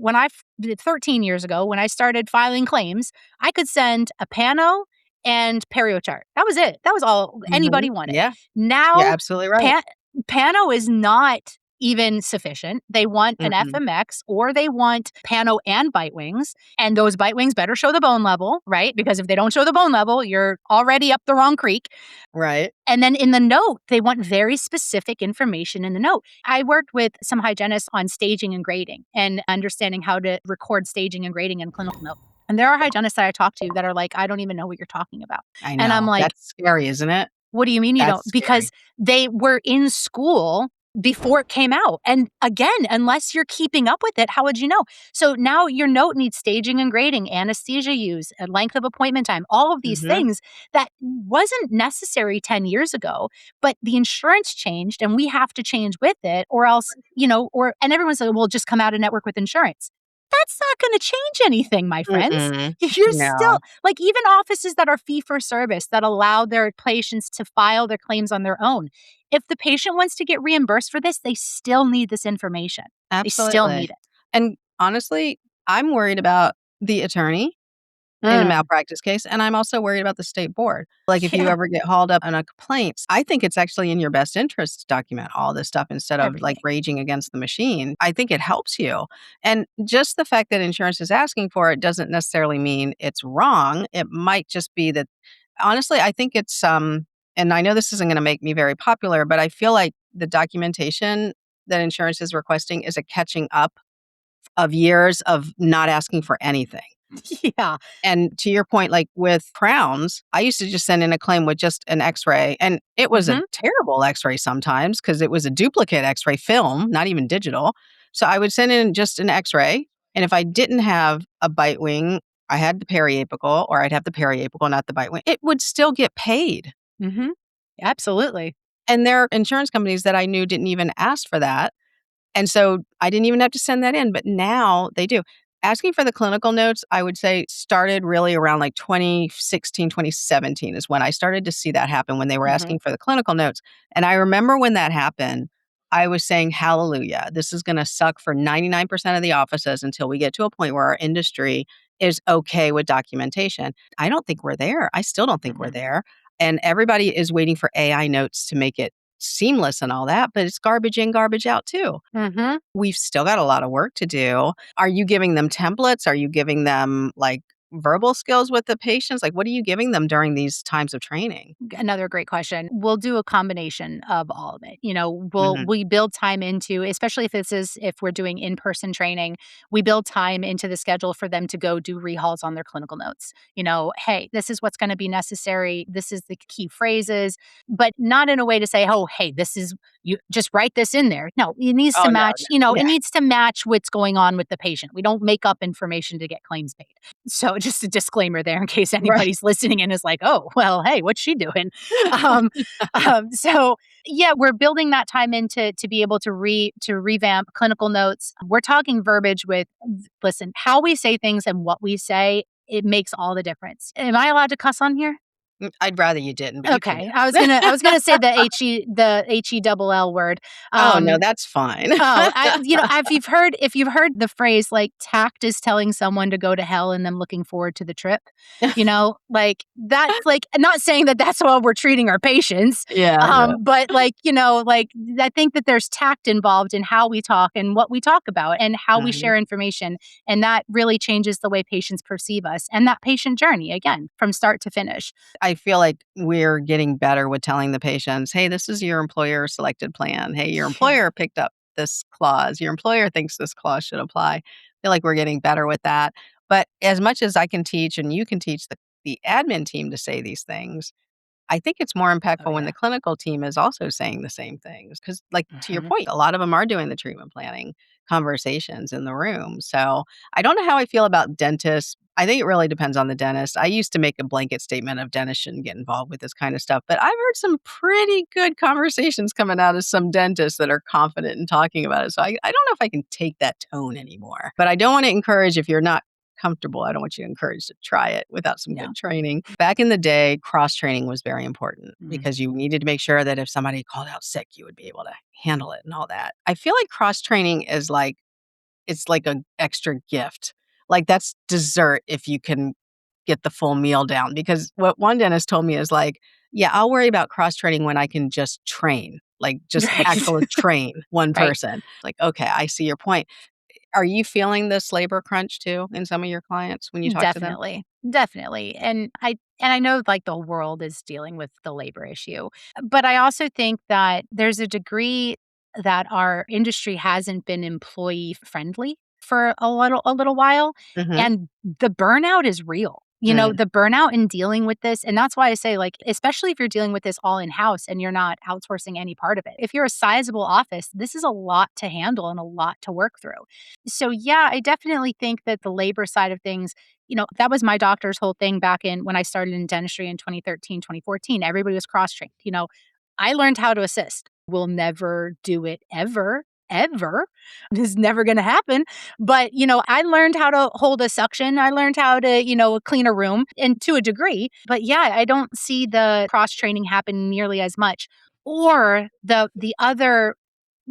13 years ago, when I started filing claims, I could send a pano and perio chart. That was it. That was all Mhm. anybody wanted. Yeah, you're Now, absolutely right. pa- pano is not even sufficient. They want an Mm-mm. FMX or they want pano and bite wings. And those bite wings better show the bone level, right? Because if they don't show the bone level, you're already up the wrong creek. Right. And then in the note, they want very specific information in the note. I worked with some hygienists on staging and grading and understanding how to record staging and grading in clinical note. And there are hygienists that I talk to that are like, I don't even know what you're talking about. I And I'm know. like, That's scary, isn't it? what do you mean you don't? That's Because scary. they were in school before it came out. And again, unless you're keeping up with it, how would you know? So now your note needs staging and grading, anesthesia use, a length of appointment time, all of these Mhm. things that wasn't necessary 10 years ago, but the insurance changed and we have to change with it or else, and everyone said, well, just come out of network with insurance. That's not going to change anything, my friends. Mm-mm. You're still No. like even offices that are fee for service that allow their patients to file their claims on their own. If the patient wants to get reimbursed for this, they still need this information. They still Absolutely. need it. And honestly, I'm worried about the attorney in a Mm, malpractice case, and I'm also worried about the state board. Like, if you yeah, ever get hauled up on a complaint, I think it's actually in your best interest to document all this stuff instead of, like, everything. raging against the machine. I think it helps you. And just the fact that insurance is asking for it doesn't necessarily mean it's wrong. It might just be that honestly, I think it's, and I know this isn't gonna make me very popular, but I feel like the documentation that insurance is requesting is a catching up of years of not asking for anything. Yeah. And to your point, like with crowns, I used to just send in a claim with just an x-ray, and it was a Mhm, terrible x-ray sometimes because it was a duplicate x-ray film, not even digital. So I would send in just an x-ray, and if I didn't have a bite wing, I had the periapical, or I'd have the periapical, not the bite wing, it would still get paid. mhm. Absolutely. And there are insurance companies that I knew didn't even ask for that. And so I didn't even have to send that in, but now they do. Asking for the clinical notes, I would say started really around like 2016, 2017 is when I started to see that happen when they were Mhm, asking for the clinical notes. And I remember when that happened, I was saying, hallelujah, this is going to suck for 99% of the offices until we get to a point where our industry is okay with documentation. I don't think we're there. I still don't think we're mhm, there. And everybody is waiting for AI notes to make it seamless and all that, but it's garbage in, garbage out too. mhm. We've still got a lot of work to do. Are you giving them templates? Are you giving them, like, verbal skills with the patients? Like, what are you giving them during these times of training? Another great question. We'll do a combination of all of it. Mhm. We build time into, especially if we're doing in-person training, we build time into the schedule for them to go do rehauls on their clinical notes. Hey, this is what's going to be necessary. This is the key phrases, but not in a way to say, oh, hey, this is you just write this in there. No, it needs Oh, to no, match, no. it Yeah. needs to match what's going on with the patient. We don't make up information to get claims paid. So just a disclaimer there in case Right. anybody's listening and is like, "Oh, well, hey, what's she doing?" Um, so yeah, we're building that time to be able to revamp clinical notes. We're talking verbiage with listen, how we say things and what we say, it makes all the difference. Am I allowed to cuss on here? I'd rather you didn't, but you can Okay. guess. I was gonna say the HE double L word. Oh, no, Um, that's fine. Oh, if you've heard the phrase, like, tact is telling someone to go to hell and them looking forward to the trip, like, that's, like not saying that that's how we're treating our patients, Yeah, yeah. but, like, I think that there's tact involved in how we talk and what we talk about and how we Mhm. share information, and that really changes the way patients perceive us and that patient journey, again, from start to finish. I feel like we're getting better with telling the patients, "Hey, this is your employer selected plan. Hey, your Yeah. employer picked up this clause. Your employer thinks this clause should apply." I feel like we're getting better with that. But as much as I can teach and you can teach the admin team to say these things, I think it's more Oh, impactful when yeah. the clinical team is also saying the same things. Because, like, to your Mhm. point, a lot of them are doing the treatment planning conversations in the room. So, I don't know how I feel about dentists. I think it really depends on the dentist. I used to make a blanket statement of dentists shouldn't get involved with this kind of stuff, but I've heard some pretty good conversations coming out of some dentists that are confident in talking about it. So, I don't know if I can take that tone anymore, but I don't wanna encourage if you're not comfortable. I don't want you encouraged to try it without some No. good training. Back in the day, cross-training was very important Mm. because you needed to make sure that if somebody called out sick, you would be able to handle it and all that. I feel like cross-training is like it's like an extra gift. Like, that's dessert if you can get the full meal down, because what one dentist told me is like, "Yeah, I'll worry about cross-training when I can just train, like, just Right. actually train one Right. person." Like, "Okay, I see your point." Are you feeling this labor crunch too in some of your clients when you talk to them? Definitely. Definitely. And I know like the world is dealing with the labor issue. But I also think that there's a degree that our industry hasn't been employee friendly for a little while, Mhm. and the burnout is real. Mm, The burnout in dealing with this, and that's why I say like especially if you're dealing with this all in house and you're not outsourcing any part of it. If you're a sizable office, this is a lot to handle and a lot to work through. So yeah, I definitely think that the labor side of things, that was my doctor's whole thing back in when I started in dentistry in 2013, 2014. Everybody was cross trained. I learned how to assist. We'll never do it ever, ever. This is never going to happen. But, I learned how to hold a suction. I learned how to, clean a room and to a degree. But yeah, I don't see the cross training happen nearly as much. Or the other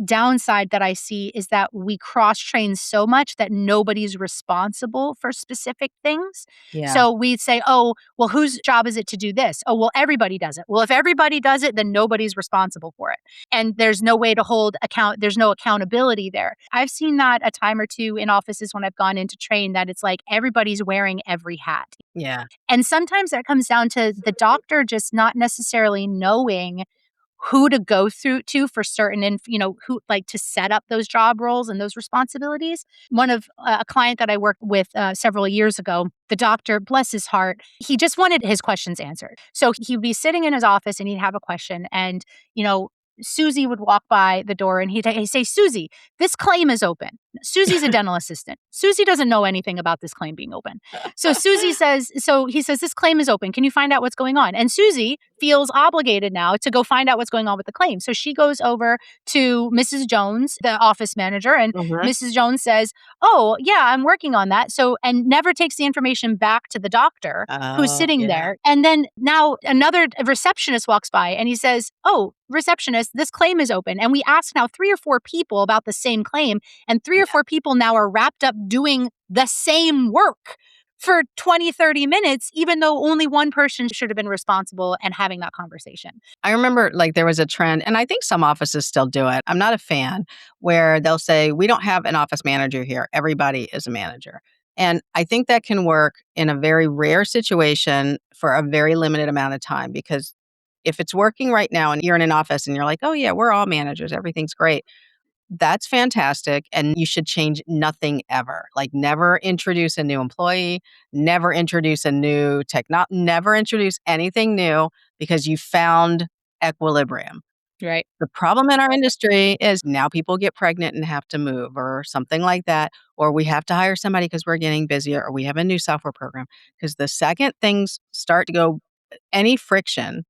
downside that I see is that we cross train so much that nobody's responsible for specific things. yeah, So we say, oh, well, whose job is it to do this? Oh, well, everybody does it. Well, if everybody does it, then nobody's responsible for it. And there's no way to hold account. There's no accountability there. I've seen that a time or two in offices when I've gone in to train that it's like everybody's wearing every hat. yeah, And sometimes that comes down to the doctor just not necessarily knowing who to go through to for certain who like to set up those job roles and those responsibilities. One of a client that I worked with several years ago, the doctor, bless his heart, he just wanted his questions answered. So he'd be sitting in his office and he'd have a question, and Susie would walk by the door and he'd say, Susie, this claim is open. Susie's a dental assistant. Susie doesn't know anything about this claim being open. So he says, this claim is open. Can you find out what's going on? And Susie feels obligated now to go find out what's going on with the claim. So she goes over to Mrs. Jones, the office manager, and mhm. Mrs. Jones says, oh, yeah, I'm working on that. So, and never takes the information back to the doctor who's Oh, sitting yeah, there. And then now another receptionist walks by and he says, oh, receptionist, this claim is open. And we ask now 3 or 4 people about the same claim, and three or yeah. four people now are wrapped up doing the same work for 20, 30 minutes, even though only one person should have been responsible and having that conversation. I remember, like, there was a trend, and I think some offices still do it. I'm not a fan, where they'll say, "We don't have an office manager here. Everybody is a manager." And I think that can work in a very rare situation for a very limited amount of time, because if it's working right now and you're in an office and you're like, "Oh, yeah, we're all managers. Everything's great." That's fantastic, and you should change nothing ever. Like, never introduce a new employee, never introduce a new never introduce anything new because you found equilibrium. Right. The problem in our industry is now people get pregnant and have to move or something like that, or we have to hire somebody because we're getting busier, or we have a new software program. Because the second things start to go any friction,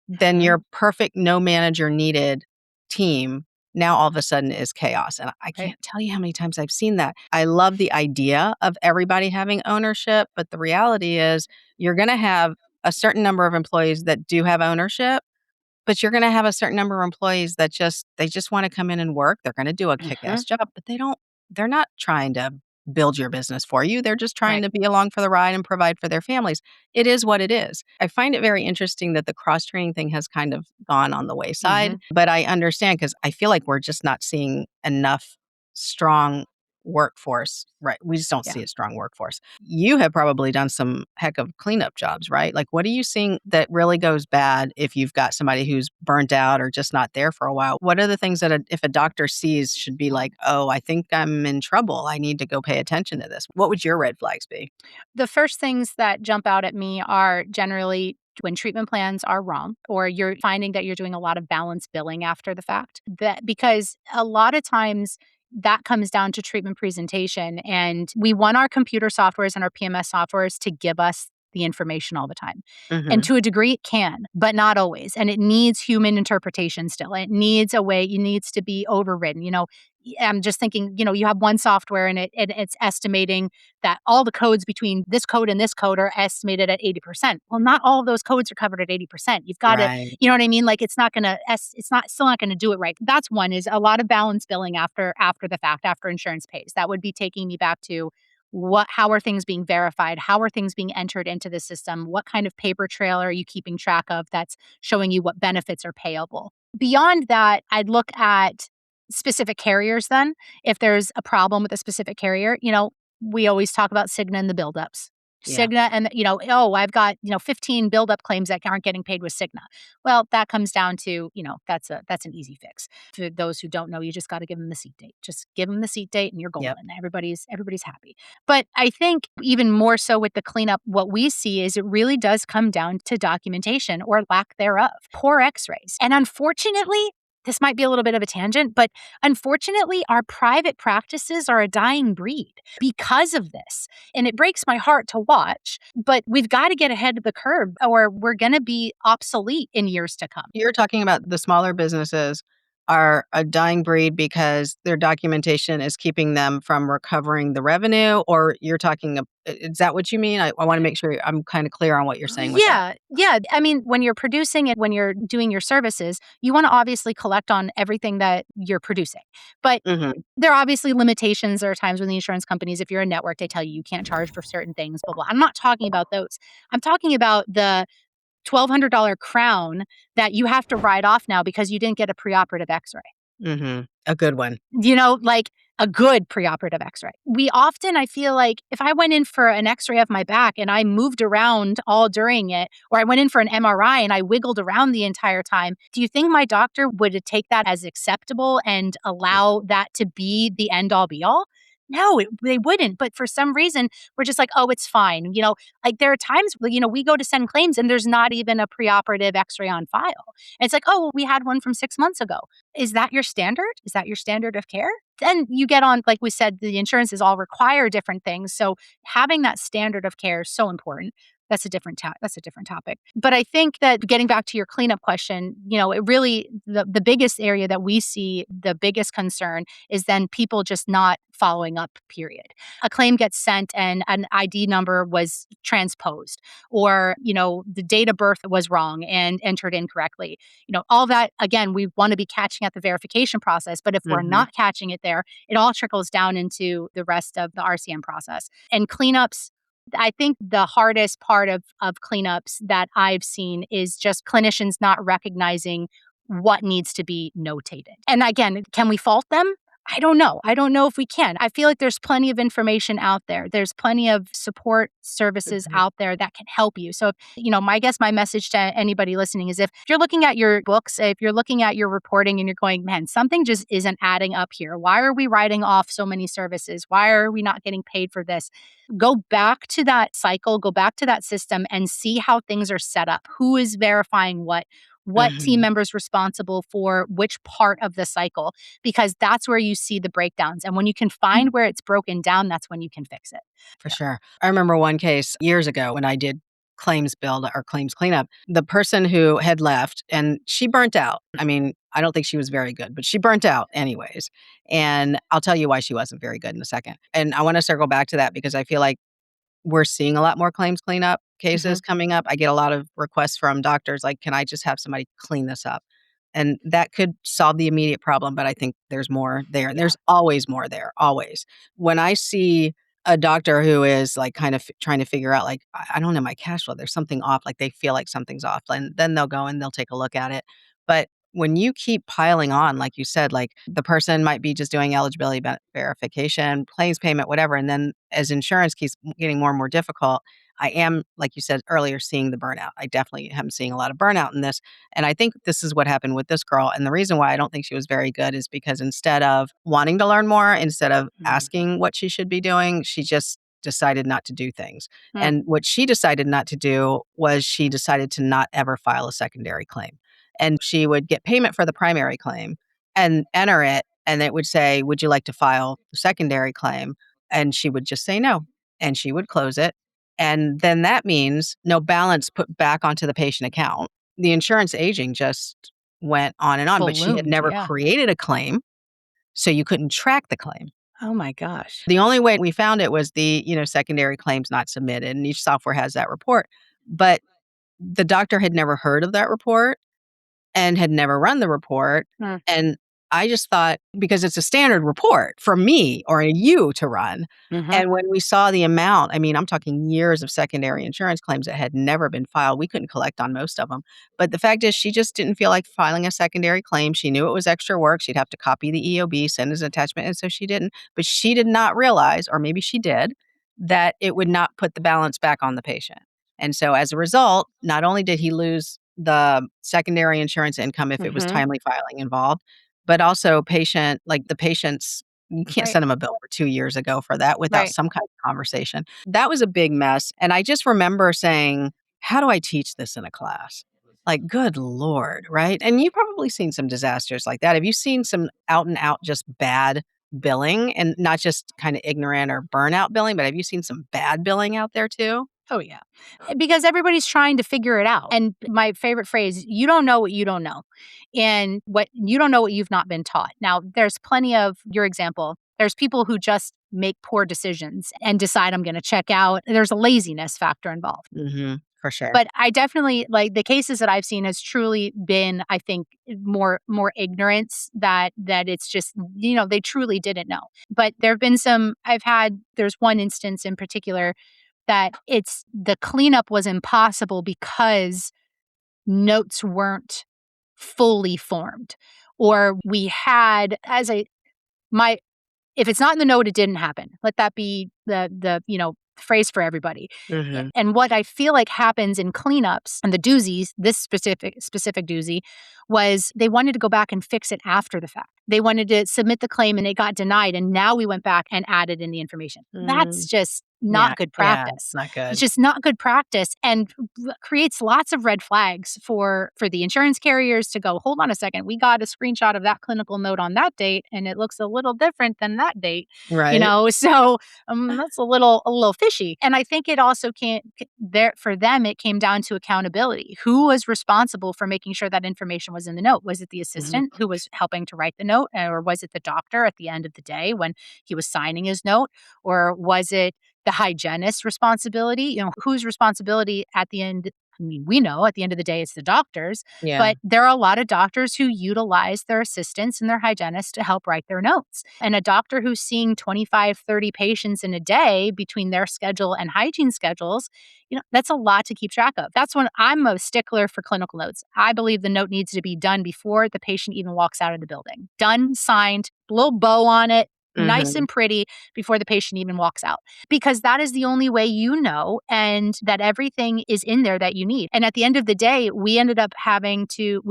then Mhm. your perfect no manager needed team now all of a sudden is chaos. And I Right. can't tell you how many times I've seen that. I love the idea of everybody having ownership, but the reality is you're going to have a certain number of employees that do have ownership, but you're gonna have a certain number of employees that they just wanna come in and work. They're gonna do a kick-ass Mhm. job, but they're not trying to build your business for you. They're just trying Right. to be along for the ride and provide for their families. It is what it is. I find it very interesting that the cross-training thing has kind of gone on the wayside, Mhm. but I understand because I feel like we're just not seeing enough strong workforce, right? We just don't Yeah. see a strong workforce. You have probably done some heck of cleanup jobs, right? Like, what are you seeing that really goes bad if you've got somebody who's burnt out or just not there for a while? What are the things that if a doctor sees should be like, oh, I think I'm in trouble. I need to go pay attention to this. What would your red flags be? The first things that jump out at me are generally when treatment plans are wrong, or you're finding that you're doing a lot of balance billing after the fact. That because a lot of times that comes down to treatment presentation, and we want our computer softwares and our PMS softwares to give us the information all the time. And Mhm. to a degree, it can, but not always. And it needs human interpretation still. It needs a way, it needs to be overridden. I'm just thinking, you have one software and it's estimating that all the codes between this code and this code are estimated at 80%. Well, not all of those codes are covered at 80%. You've got to, Right. you know what I mean? Like it's not going to, it's not still not going to do it right. That's one is a lot of balance billing after the fact, after insurance pays. That would be taking me back to how are things being verified? How are things being entered into the system? What kind of paper trail are you keeping track of that's showing you what benefits are payable? Beyond that, I'd look at specific carriers then. If there's a problem with a specific carrier, we always talk about Cigna and the buildups. Yeah. Cigna and, oh, I've got, 15 buildup claims that aren't getting paid with Cigna. Well, that comes down to, that's an easy fix. For those who don't know, you just got to give them the seat date. Just give them the seat date and you're Yep. golden. Everybody's happy. But I think even more so with the cleanup, what we see is it really does come down to documentation or lack thereof. Poor x-rays. And unfortunately, this might be a little bit of a tangent, but unfortunately, our private practices are a dying breed because of this. And it breaks my heart to watch, but we've got to get ahead of the curve or we're going to be obsolete in years to come. You're talking about the smaller businesses are a dying breed because their documentation is keeping them from recovering the revenue, or you're talking is that what you mean? I wanna make sure I'm kinda clear on what you're saying with that. Yeah, yeah. I mean, when you're producing it, when you're doing your services, you want to obviously collect on everything that you're producing. But Mhm. there are obviously limitations. There are times when the insurance companies, if you're a network, they tell you you can't charge for certain things, blah, blah. I'm not talking about those. I'm talking about the $1,200 crown that you have to write off now because you didn't get a preoperative x ray. Mhm. A good one. Like a good preoperative x-ray. We often, I feel like if I went in for an x-ray of my back and I moved around all during it, or I went in for an MRI and I wiggled around the entire time, do you think my doctor would take that as acceptable and Yeah. allow that to be the end all be all? No, they wouldn't. But for some reason, we're just like, oh, it's fine. Like there are times, we go to send claims and there's not even a preoperative x ray on file. And it's like, oh, well, we had one from 6 months ago. Is that your standard? Is that your standard of care? Then you get on, like we said, the insurances all require different things. So having that standard of care is so important. That's a different topic. But I think that getting back to your cleanup question, it really the biggest area that we see the biggest concern is then people just not following up, period. A claim gets sent and an ID number was transposed, or, the date of birth was wrong and entered incorrectly. All that, again, we want to be catching at the verification process. But if we're Mhm. not catching it there, it all trickles down into the rest of the RCM process. And cleanups, I think the hardest part of cleanups that I've seen is just clinicians not recognizing what needs to be notated. And again, can we fault them? I don't know. I don't know if we can. I feel like there's plenty of information out there. There's plenty of support Good services point. out there that can help you. So, I guess my message to anybody listening is if you're looking at your books, if you're looking at your reporting and you're going, man, something just isn't adding up here. Why are we writing off so many services? Why are we not getting paid for this? Go back to that cycle, go back to that system and see how things are set up. Who is verifying what team Mhm. members responsible for which part of the cycle, because that's where you see the breakdowns. And when you can find where it's broken down, that's when you can fix it. For Yeah. sure. I remember one case years ago when I did claims build or claims cleanup. The person who had left and she burnt out. I mean, I don't think she was very good, but she burnt out anyways. And I'll tell you why she wasn't very good in a second. And I want to circle back to that because I feel like we're seeing a lot more claims cleanup Mhm. cases coming up. I get a lot of requests from doctors like, "Can I just have somebody clean this up?" And that could solve the immediate problem, but I think there's more there, and Yeah. there's always more there, always. When I see a doctor who is, like, kind of trying to figure out, like, I don't know my cash flow, there's something off," like, they feel like something's off, and then they'll go and they'll take a look at it. But when you keep piling on, like you said, like, the person might be just doing eligibility verification, claims payment, whatever, and then as insurance keeps getting more and more difficult, I am, like you said earlier, seeing the burnout. I definitely am seeing a lot of burnout in this, and I think this is what happened with this girl, and the reason why I don't think she was very good is because instead of wanting to learn more, instead of Mhm. asking what she should be doing, she just decided not to do things. Mm. And what she decided not to do was she decided to not ever file a secondary claim. And she would get payment for the primary claim and enter it, and it would say, "Would you like to file the secondary claim?" And she would just say no, and she would close it. And then that means no balance put back onto the patient account. The insurance aging just went on and on, but she had Ballooned, never yeah. created a claim, so you couldn't track the claim. Oh my gosh. The only way we found it was the, secondary claims not submitted, and each software has that report. But the doctor had never heard of that report and had never run the report. Mm, And I just thought, because it's a standard report for me or you to run. mhm. And when we saw the amount, I mean, I'm talking years of secondary insurance claims that had never been filed. We couldn't collect on most of them. But the fact is, she just didn't feel like filing a secondary claim. She knew it was extra work. She'd have to copy the EOB, send as an attachment. And so she didn't. But she did not realize, or maybe she did, that it would not put the balance back on the patient. And so as a result, not only did he lose the secondary insurance income if it was Mhm. timely filing involved, but also the patients, you can't Right, send them a bill for 2 years ago for that without right. some kind of conversation. That was a big mess, and I just remember saying, "How do I teach this in a class?" Like, good lord, right? And you've probably seen some disasters like that. Have you seen some out and out just bad billing, and not just kinda ignorant or burnout billing, but have you seen some bad billing out there too? Oh, yeah. Because everybody's trying to figure it out. And my favorite phrase, you don't know what you don't know. And what you don't know what you've not been taught. Now, there's plenty of your example. There's people who just make poor decisions and decide I'm going to check out. There's a laziness factor involved. Mhm, for sure. But I definitely like the cases that I've seen has truly been, I think, more ignorance that it's just, they truly didn't know. But there've been some there's one instance in particular that it's the cleanup was impossible because notes weren't fully formed, or we had as a my if it's not in the note, it didn't happen. Let that be the phrase for everybody. Mhm. And what I feel like happens in cleanups and the doozies, this specific doozy, was they wanted to go back and fix it after the fact. They wanted to submit the claim and it got denied, and now we went back and added in the information. That's Mm. just Yeah, not good yeah, it's practice. not It's good. just not good practice, and creates lots of red flags for the insurance carriers to go, hold on a second, we got a screenshot of that clinical note on that date and it looks a little different than that date, Right. so that's a little fishy. And I think it also can't there for them. It came down to accountability. Who was responsible for making sure that information was in the note? Was it the Mhm. assistant who was helping to write the note, or was it the doctor at the end of the day when he was signing his note, or was it the hygienist's responsibility? Whose responsibility at the end? I mean, we know at the end of the day, it's the doctors, Yeah, but there are a lot of doctors who utilize their assistants and their hygienists to help write their notes. And a doctor who's seeing 25, 30 patients in a day between their schedule and hygiene schedules, that's a lot to keep track of. That's when I'm a stickler for clinical notes. I believe the note needs to be done before the patient even walks out of the building. Done, signed, little bow on it, nice mhm, and pretty before the patient even walks out, because that is the only way and that everything is in there that you need. And at the end of the day, we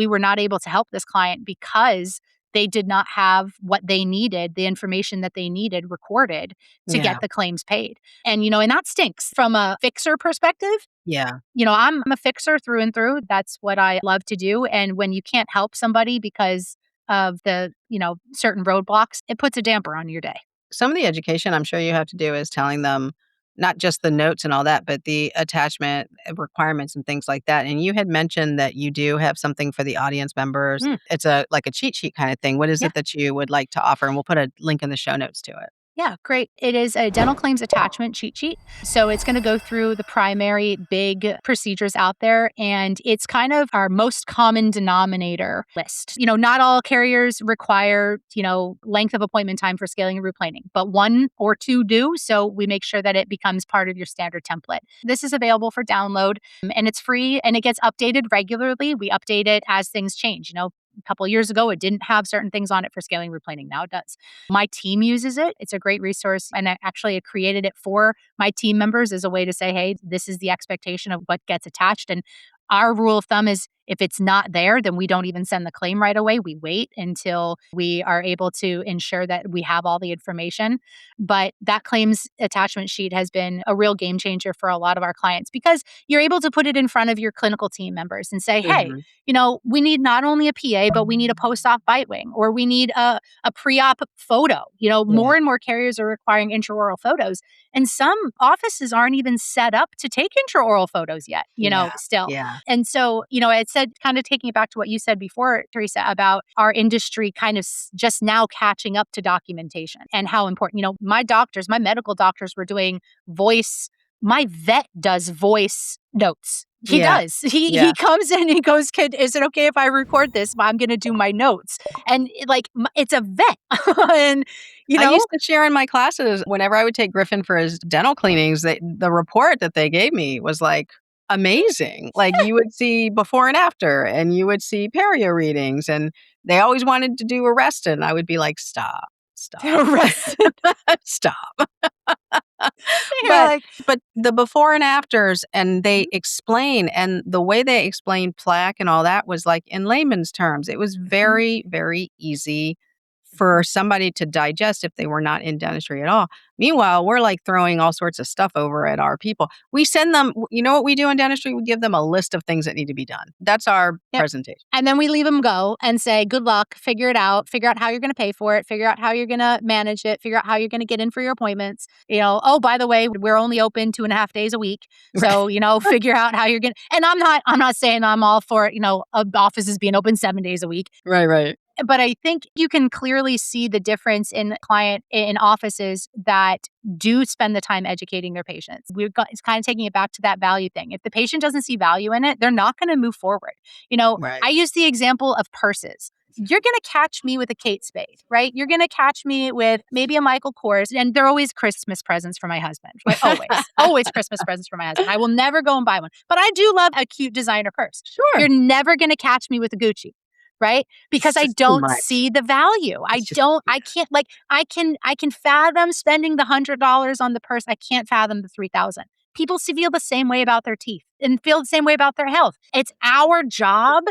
were not able to help this client because they did not have what they needed, the information that they needed recorded to yeah, get the claims paid. And that stinks from a fixer perspective. yeah. I'm a fixer through and through. That's what I love to do. And when you can't help somebody because of the certain roadblocks, it puts a damper on your day. Some of the education I'm sure you have to do is telling them not just the notes and all that, but the attachment requirements and things like that. And you had mentioned that you do have something for the audience members. Mm, It's like a cheat sheet kind of thing. What is yeah. it that you would like to offer? And we'll put a link in the show notes to it. Yeah, great. It is a dental claims attachment cheat sheet. So it's going to go through the primary big procedures out there. And it's kind of our most common denominator list. Not all carriers require, length of appointment time for scaling and replaning, but one or two do. So we make sure that it becomes part of your standard template. This is available for download, and it's free and it gets updated regularly. We update it as things change. A couple of years ago, it didn't have certain things on it for scaling and replaning. Now it does. My team uses it. It's a great resource. And I actually created it for my team members as a way to say, hey, this is the expectation of what gets attached. And our rule of thumb is If it's not there, then we don't even send the claim right away. We wait until we are able to ensure that we have all the information. But that claims attachment sheet has been a real game changer for a lot of our clients because you're able to put it in front of your clinical team members and say, hey, Mhm. we need not only a PA, but we need a post-op bite wing, or we need a pre-op photo. Yeah. More and more carriers are requiring intraoral photos. And some offices aren't even set up to take intraoral photos yet, Yeah. still. Yeah. And so, it said, kind of taking it back to what you said before, Teresa, about our industry kind of just now catching up to documentation and how important, my medical doctors were doing voice. My vet does voice notes. He Yeah. does. He Yeah. comes in and he goes, "Kid, is it okay if I record this? I'm going to do my notes." And it's a vet, and you I know, used to share in my classes whenever I would take Griffin for his dental cleanings, the report that they gave me was, like, amazing. Like, you would see before and after, and you would see perio readings, and they always wanted to do arrest, and I would be like, "Stop, stop, arrested. stop." You're But like, but the before and afters, and they "Mhm, explain, and the way they explained plaque and all that was, like, in layman's terms. It was mhm, very, very easy for mhm." somebody to digest if they were not in dentistry at all. Meanwhile, we're, like, throwing all sorts of stuff over at our people. We send them you know what we do in dentistry? We give them a list of things that need to be done. That's our Yep. presentation. And then we leave them go and say, "Good luck, figure out how you're gonna pay for it, figure out how you're gonna manage it, figure out how you're gonna get in for your appointments. Oh, by the way, we're only open 2.5 days a week. So, figure out how you're gonna." And I'm not saying I'm all for, offices being open 7 days a week. Right, right. But I think you can clearly see the difference in offices that do spend the time educating their patients. It's kind of taking it back to that value thing. If the patient doesn't see value in it, they're not going to move forward. Right. I use the example of purses. You're going to catch me with a Kate Spade, right? You're going to catch me with maybe a Michael Kors, and they're always Christmas presents for my husband, right? Always, always Christmas presents for my husband. I will never go and buy one, but I do love a cute designer purse. Sure. You're never going to catch me with a Gucci, right? It's Because I just too don't much. see the value. It's just yeah. I can't, I can fathom spending the $100 on the purse. I can't fathom the 3,000. People feel the same way about their teeth and feel the same way about their health. It's our job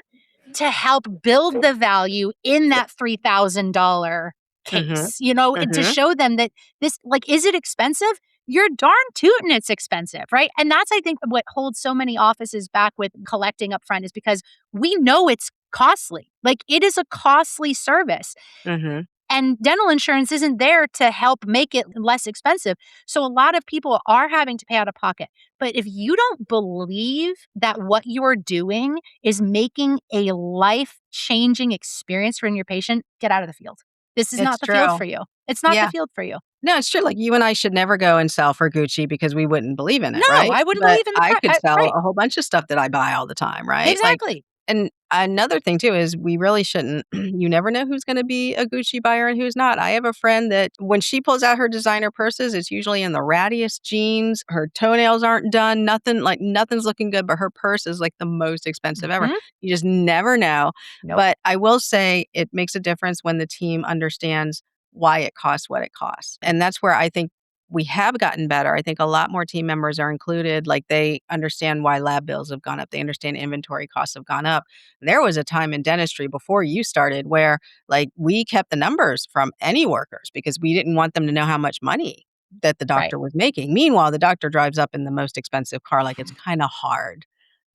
to help build the value in that $3,000 Mhm. case, and to Mhm. show them that is it expensive? You're darn tootin' it's expensive, right? And that's, I think, what holds so many offices back with collecting upfront is because we know it's costly. Like, it is a costly service. Mhm. And dental insurance isn't there to help make it less expensive. So a lot of people are having to pay out of pocket. But if you don't believe that what you're doing is making a life-changing experience for your patient, get out of the field. This is It's not the field true. for you. It's not the Yeah. field for you. No, it's true, like, you and I should never go and sell for Gucci because we wouldn't believe in it, No, right? I wouldn't But believe in the I could sell right. a whole bunch of stuff that I buy all the time, right? Like Exactly. and another thing too is we really shouldn't you never know who's gonna be a Gucci buyer and who's not. I have a friend that when she pulls out her designer purses, it's usually in the rattiest jeans, her toenails aren't done, nothing's looking good, but her purse is, like, the most expensive ever. Mhm. You just never know. Nope. But I will say it makes a difference when the team understands why it costs what it costs. And that's where I think we have gotten better. I think a lot more team members are included. Like they understand why lab bills have gone up. They understand inventory costs have gone up. There was a time in dentistry before you started where like we kept the numbers from any workers because we didn't want them to know how much money that the Right. doctor was making. Meanwhile, the doctor drives up in the most expensive car. Like it's kind of hard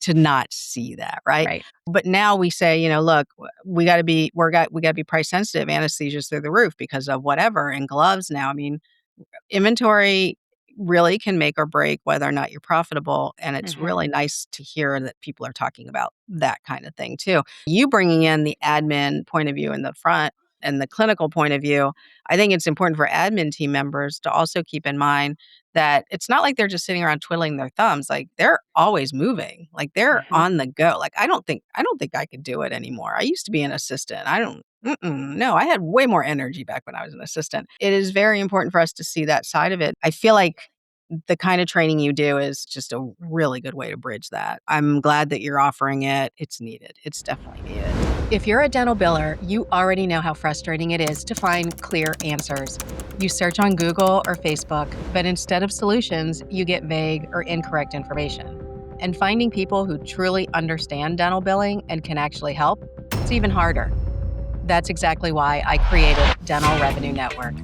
to not see that, right? Right. But now we say, look, we got to be price sensitive. Anesthesia's through the roof because of whatever, and gloves now. I mean, inventory really can make or break whether or not you're profitable, and it's Mhm. really nice to hear that people are talking about that kind of thing too. You bringing in the admin point of view in the front and the clinical point of view, I think it's important for admin team members to also keep in mind that it's not like they're just sitting around twiddling their thumbs, like, they're always moving, like, they're Mhm. on the go, like, I don't think I could do it anymore. I used to be an assistant. I don't no, I had way more energy back when I was an assistant. It is very important for us to see that side of it. I feel like the kind of training you do is just a really good way to bridge that. I'm glad that you're offering it. It's needed. It's definitely needed. If you're a dental biller, you already know how frustrating it is to find clear answers. You search on Google or Facebook, but instead of solutions, you get vague or incorrect information. And finding people who truly understand dental billing and can actually help, it's even harder. That's exactly why I created Dental Revenue Network.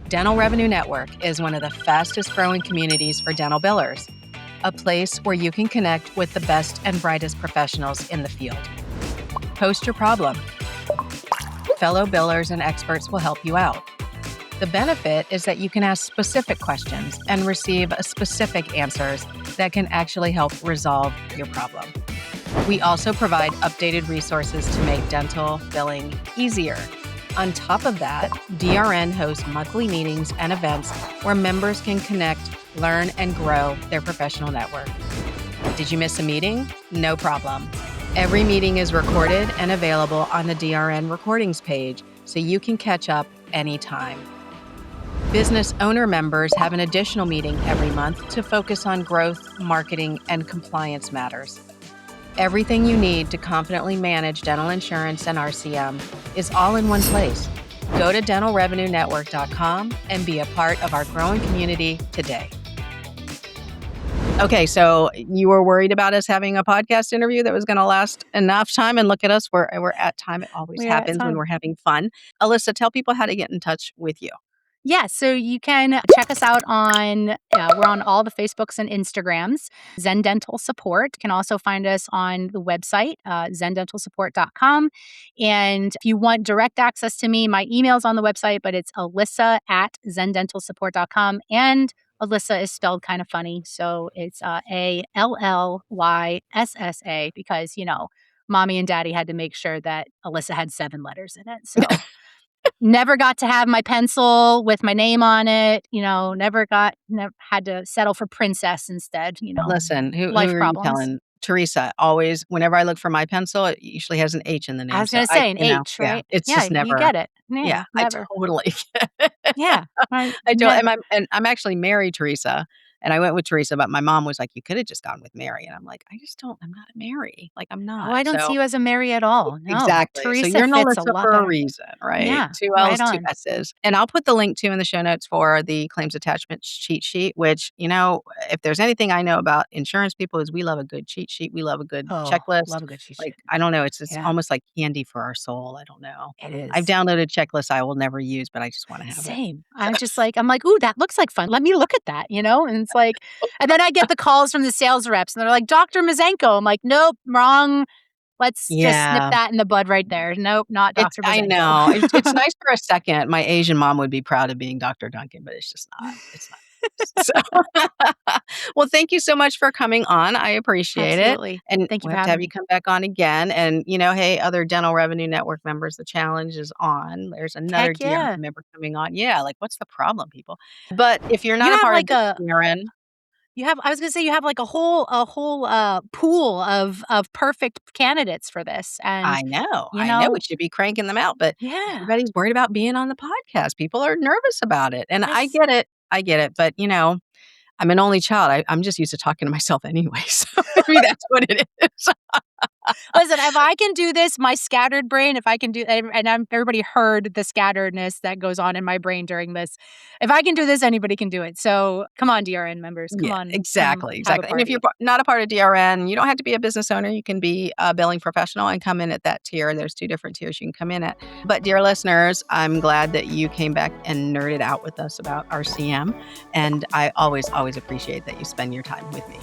Dental Revenue Network is one of the fastest growing communities for dental billers, a place where you can connect with the best and brightest professionals in the field. Post your problem. Fellow billers and experts will help you out. The benefit is that you can ask specific questions and receive specific answers that can actually help resolve your problem. We also provide updated resources to make dental billing easier. On top of that, DRN hosts monthly meetings and events where members can connect, learn, and grow their professional network. Did you miss a meeting? No problem. Every meeting is recorded and available on the DRN recordings page, so you can catch up anytime. Business owner members have an additional meeting every month to focus on growth, marketing, and compliance matters. Everything you need to confidently manage dental insurance and RCM is all in one place. Go to dentalrevenuenetwork.com and be a part of our growing community today. Okay, so you were worried about us having a podcast interview that was going to last enough time, and look at us, we're at time. It always We're at happens when time. we're having fun. Allyssa, tell people how to get in touch with you. Yeah, so you can check us out on, we're on all the Facebooks and Instagrams, Zen Dental Support. You can also find us on the website, zendentalsupport.com. And if you want direct access to me, my email's on the website, but it's Allyssa@zendentalsupport.com. And Allyssa is spelled kind of funny. So it's Allyssa because, mommy and daddy had to make sure that Allyssa had 7 letters in it. So never got to have my pencil with my name on it, never had to settle for princess instead, Listen, who life are you problems. telling? Teresa, always, whenever I look for my pencil, it usually has an H in the I name. was So gonna say an H, yeah, right? it's Yeah, just you never, get it. Yeah, yeah, I never. totally get it. Yeah, I I do. never. And I'm actually married, Teresa. And I went with Teresa, but my mom was like, you could have just gone with Mary. And I'm like, I'm not a Mary. Like, I'm Oh, not. I don't see So you as a Mary at all. No, exactly. So Teresa you're fits a Melissa lot for a better. reason, right? Yeah, 2 right L's, 2 on. S's. And I'll put the link too in the show notes for the claims attachment cheat sheet, which, if there's anything I know about insurance people is we love a good cheat sheet. We love a good Oh, checklist. love a good cheat Like, sheet. I don't know, it's Yeah, almost like candy for our soul. I don't know. it I've is. downloaded checklists I will never use, but I just want to have it. Same. I'm like, "Ooh, that looks like fun. Let me look at that," And it's like and then I get the calls from the sales reps, and they're like, "Dr. Mizenko." I'm like, "Nope, wrong. Let's just snip Yeah. that in the bud right there. Nope, not Dr. I Mizenko." know. It's nice for a second. My Asian mom would be proud of being Dr. Duncan, but it's just not. It's not. So, well, thank you so much for coming on. I appreciate it. Absolutely. And Thank you we for have to having have you me. come back on again. And, hey, other Dental Revenue Network members, the challenge is on. There's another Heck DRN yeah. member coming on. Yeah, like what's the problem, people? But if you're You not a have part of like the a DRN, you have I was gonna say you have like a whole pool of perfect candidates for this. And, I know. you I know we know should be cranking them out, but yeah. everybody's worried about being on the podcast. People are nervous about it. And I This get it. I get it. But, I'm an only child. I'm just used to talking to myself anyway, so maybe that's what it is. Listen, if I can do this, my scattered brain, if I can do and everybody heard the scatteredness that goes on in my brain during this. If I can do this, anybody can do it. So, come on, DRN members. Come Yeah, on, come exactly, have a exactly. And if you're party. not a part of DRN, you don't have to be a business owner. You can be a billing professional and come in at that tier. There's 2 different tiers you can come in at. But dear listeners, I'm glad that you came back and nerded out with us about RCM. And I always, always appreciate that you spend your time with me.